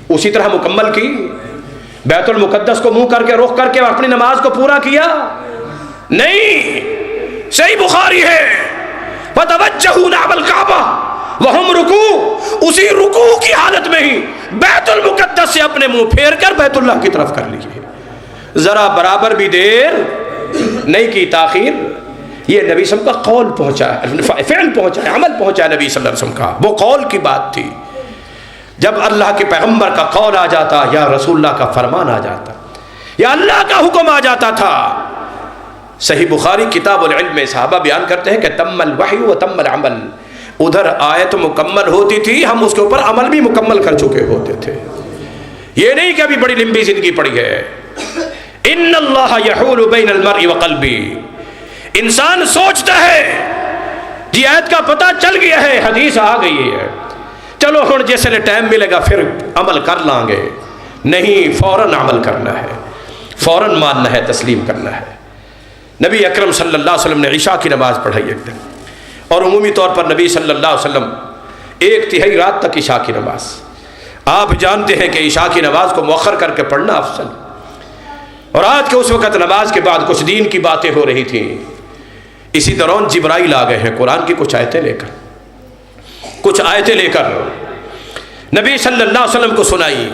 اسی طرح مکمل کی، بیت المقدس کو منہ کر کے رخ کر کے اپنی نماز کو پورا کیا نہیں۔ صحیح بخاری ہے، فَتَوَجَّهُوا نَحْوَ الْكَعْبَةِ وَهُمْ رُكُوعٌ، اسی رکوع کی حالت میں ہی بیت المقدس سے اپنے منہ پھیر کر بیت اللہ کی طرف کر لیجئے، ذرا برابر بھی دیر نہیں کی، تاخیر۔ یہ نبی صلی اللہ علیہ وسلم کا قول پہنچا ہے، فعل پہنچا ہے، عمل پہنچا ہے نبی صلی اللہ علیہ وسلم کا، وہ قول کی بات تھی۔ جب اللہ کے پیغمبر کا قول آ جاتا یا رسول اللہ کا فرمان آ جاتا یا اللہ کا حکم آ جاتا تھا۔ صحیح بخاری کتاب العلم میں صحابہ بیان کرتے ہیں کہ تم الوحی و تم العمل، ادھر آیت مکمل ہوتی تھی، ہم اس کے اوپر عمل بھی مکمل کر چکے ہوتے تھے، یہ نہیں کہ ابھی بڑی لمبی زندگی پڑی ہے۔ ان اللہ یحول بین المرء وقلبی، انسان سوچتا ہے جی آیت کا پتہ چل گیا ہے، حدیث آ گئی ہے، چلو ہن جس نے ٹائم ملے گا پھر عمل کر لیں گے، نہیں، فوراً عمل کرنا ہے، فوراً ماننا ہے، تسلیم کرنا ہے۔ نبی اکرم صلی اللہ علیہ وسلم نے عشاء کی نماز پڑھائی ایک دن، اور عمومی طور پر نبی صلی اللہ علیہ وسلم 1/3 رات تک عشاء کی نماز، آپ جانتے ہیں کہ عشاء کی نماز کو مؤخر کر کے پڑھنا افضل، اور آج کے اس وقت نماز کے بعد کچھ دین کی باتیں ہو رہی تھیں، اسی دوران جبرائیل آ گئے ہیں قرآن کی کچھ آیتیں لے کر نبی صلی اللہ علیہ وسلم کو سنائی،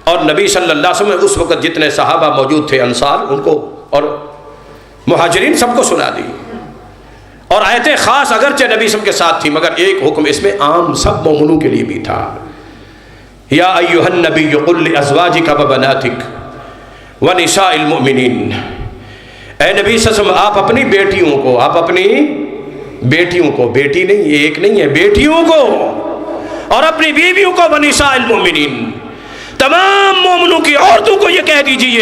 اور نبی صلی اللہ علیہ وسلم اس وقت جتنے صحابہ موجود تھے، انصار، ان کو اور مہاجرین، سب کو سنا دی۔ اور آیتیں خاص اگرچہ نبی صلی اللہ علیہ وسلم کے ساتھ تھی، مگر ایک حکم اس میں عام سب مومنوں کے لیے بھی تھا۔ یا ایھا النبی قل لازواجک وبناتک ونساء المؤمنین، اے نبی صلی اللہ علیہ وسلم آپ اپنی بیٹیوں کو، آپ اپنی بیٹیوں کو، بیٹی نہیں ایک نہیں ہے، بیٹیوں کو اور اپنی بیویوں کو، ونساء المؤمنین تمام مومنوں کی عورتوں کو یہ کہہ دیجئے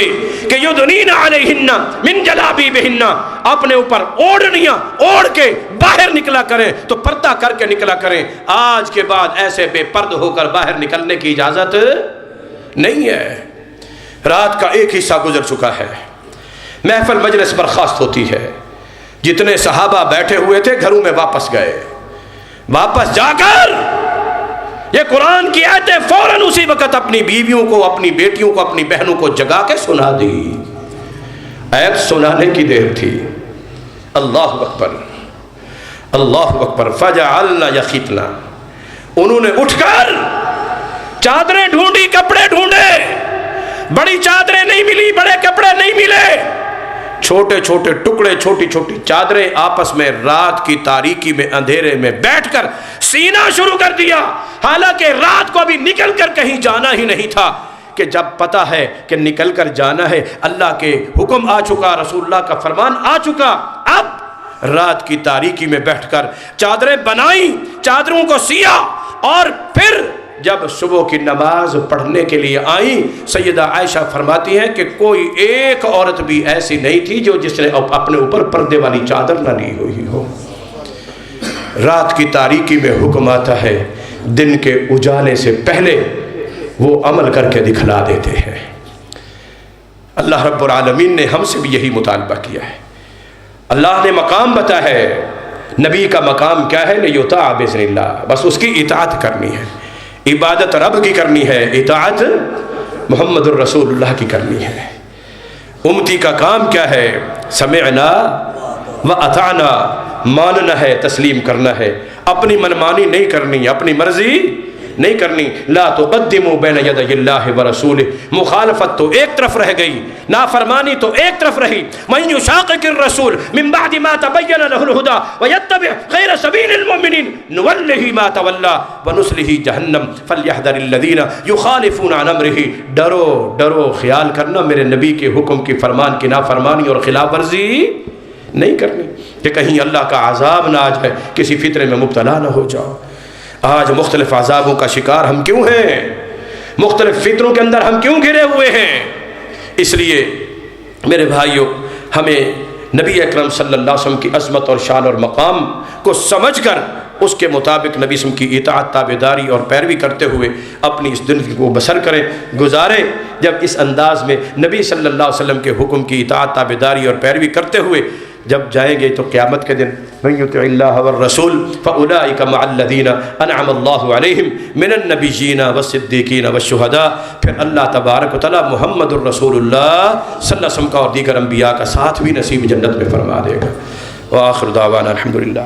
کہ یدنین علیہن من جلابیبہن، اپنے اوپر اوڑھنیاں اوڑھ کے باہر نکلا کریں، تو پردہ کر کے نکلا کریں۔ آج کے بعد ایسے بے پرد ہو کر باہر نکلنے کی اجازت نہیں ہے۔ رات کا ایک حصہ گزر چکا ہے، محفل مجلس برخاست ہوتی ہے، جتنے صحابہ بیٹھے ہوئے تھے گھروں میں واپس گئے، واپس جا کر یہ قرآن کی آیتیں فوراً اسی وقت اپنی بیویوں کو، اپنی بیٹیوں کو، اپنی بہنوں کو جگا کے سنا دی۔ آیت سنانے کی دیر تھی۔ اللہ اکبر، اللہ اکبر۔ فجعلنا یخیطنا، انہوں نے اٹھ کر چادریں ڈھونڈی، کپڑے ڈھونڈے، بڑی چادریں نہیں ملی، بڑے کپڑے نہیں ملے، چھوٹے چھوٹے ٹکڑے، چھوٹی چھوٹی چادریں آپس میں رات کی تاریکی میں اندھیرے میں بیٹھ کر سینا شروع کر دیا۔ حالانکہ رات کو ابھی نکل کر کہیں جانا ہی نہیں تھا، کہ جب پتہ ہے کہ نکل کر جانا ہے، اللہ کے حکم آ چکا، رسول اللہ کا فرمان آ چکا، اب رات کی تاریکی میں بیٹھ کر چادریں بنائیں، چادروں کو سیا، اور پھر جب صبح کی نماز پڑھنے کے لیے آئیں، سیدہ عائشہ فرماتی ہیں کہ کوئی ایک عورت بھی ایسی نہیں تھی جو جس نے اپنے اوپر پردے والی چادر نہ لی ہوئی ہو۔ رات کی تاریکی میں حکم آتا ہے، دن کے اجالے سے پہلے وہ عمل کر کے دکھلا دیتے ہیں۔ اللہ رب العالمین نے ہم سے بھی یہی مطالبہ کیا ہے۔ اللہ نے مقام بتایا ہے، نبی کا مقام کیا ہے؟ لیطاع بإذن اللہ، بس اس کی اطاعت کرنی ہے، عبادت رب کی کرنی ہے، اطاعت محمد الرسول اللہ کی کرنی ہے۔ امتی کا کام کیا ہے؟ سمعنا واطعنا، ماننا ہے، تسلیم کرنا ہے، اپنی منمانی نہیں کرنی، اپنی مرضی نہیں کرنی۔ لا تقدموا بین یدی اللہ ورسولہ، مخالفت تو ایک طرف رہ گئی، نافرمانی تو ایک طرف رہی۔ من یشاقق الرسول من بعد ما تبین له الہدی ویتبع غیر سبیل المؤمنین نولہ ما تولی ونصلہ جہنم فلیحذر الذین یخالفون عن امرہ۔ ڈرو ڈرو، خیال کرنا میرے نبی کے حکم کی، فرمان کی نافرمانی اور خلاف ورزی نہیں کرنی، کہ کہیں اللہ کا عذاب نہ آ جائے، کسی فتنے میں مبتلا نہ ہو جاؤ۔ آج مختلف عذابوں کا شکار ہم کیوں ہیں؟ مختلف فتنوں کے اندر ہم کیوں گھرے ہوئے ہیں؟ اس لیے میرے بھائیوں، ہمیں نبی اکرم صلی اللہ علیہ وسلم کی عظمت اور شان اور مقام کو سمجھ کر اس کے مطابق نبی صلی اللہ علیہ وسلم کی اطاعت، تابعداری اور پیروی کرتے ہوئے اپنی اس زندگی کو بسر کریں، گزاریں۔ جب اس انداز میں نبی صلی اللہ علیہ وسلم کے حکم کی اطاعت، تابعداری اور پیروی کرتے ہوئے جب جائیں گے تو قیامت کے دن من یطع اللہ والرسول فاولئک مع الذین انعم اللہ علیہم من النبیین والصدیقین والشہداء، پھر اللہ تبارک و تعالی محمد الرسول اللہ صلی اللہ علیہ وسلم کا اور دیگر انبیاء کا ساتھ بھی نصیب جنت میں فرما دے گا۔ وآخر دعوانا الحمدللہ۔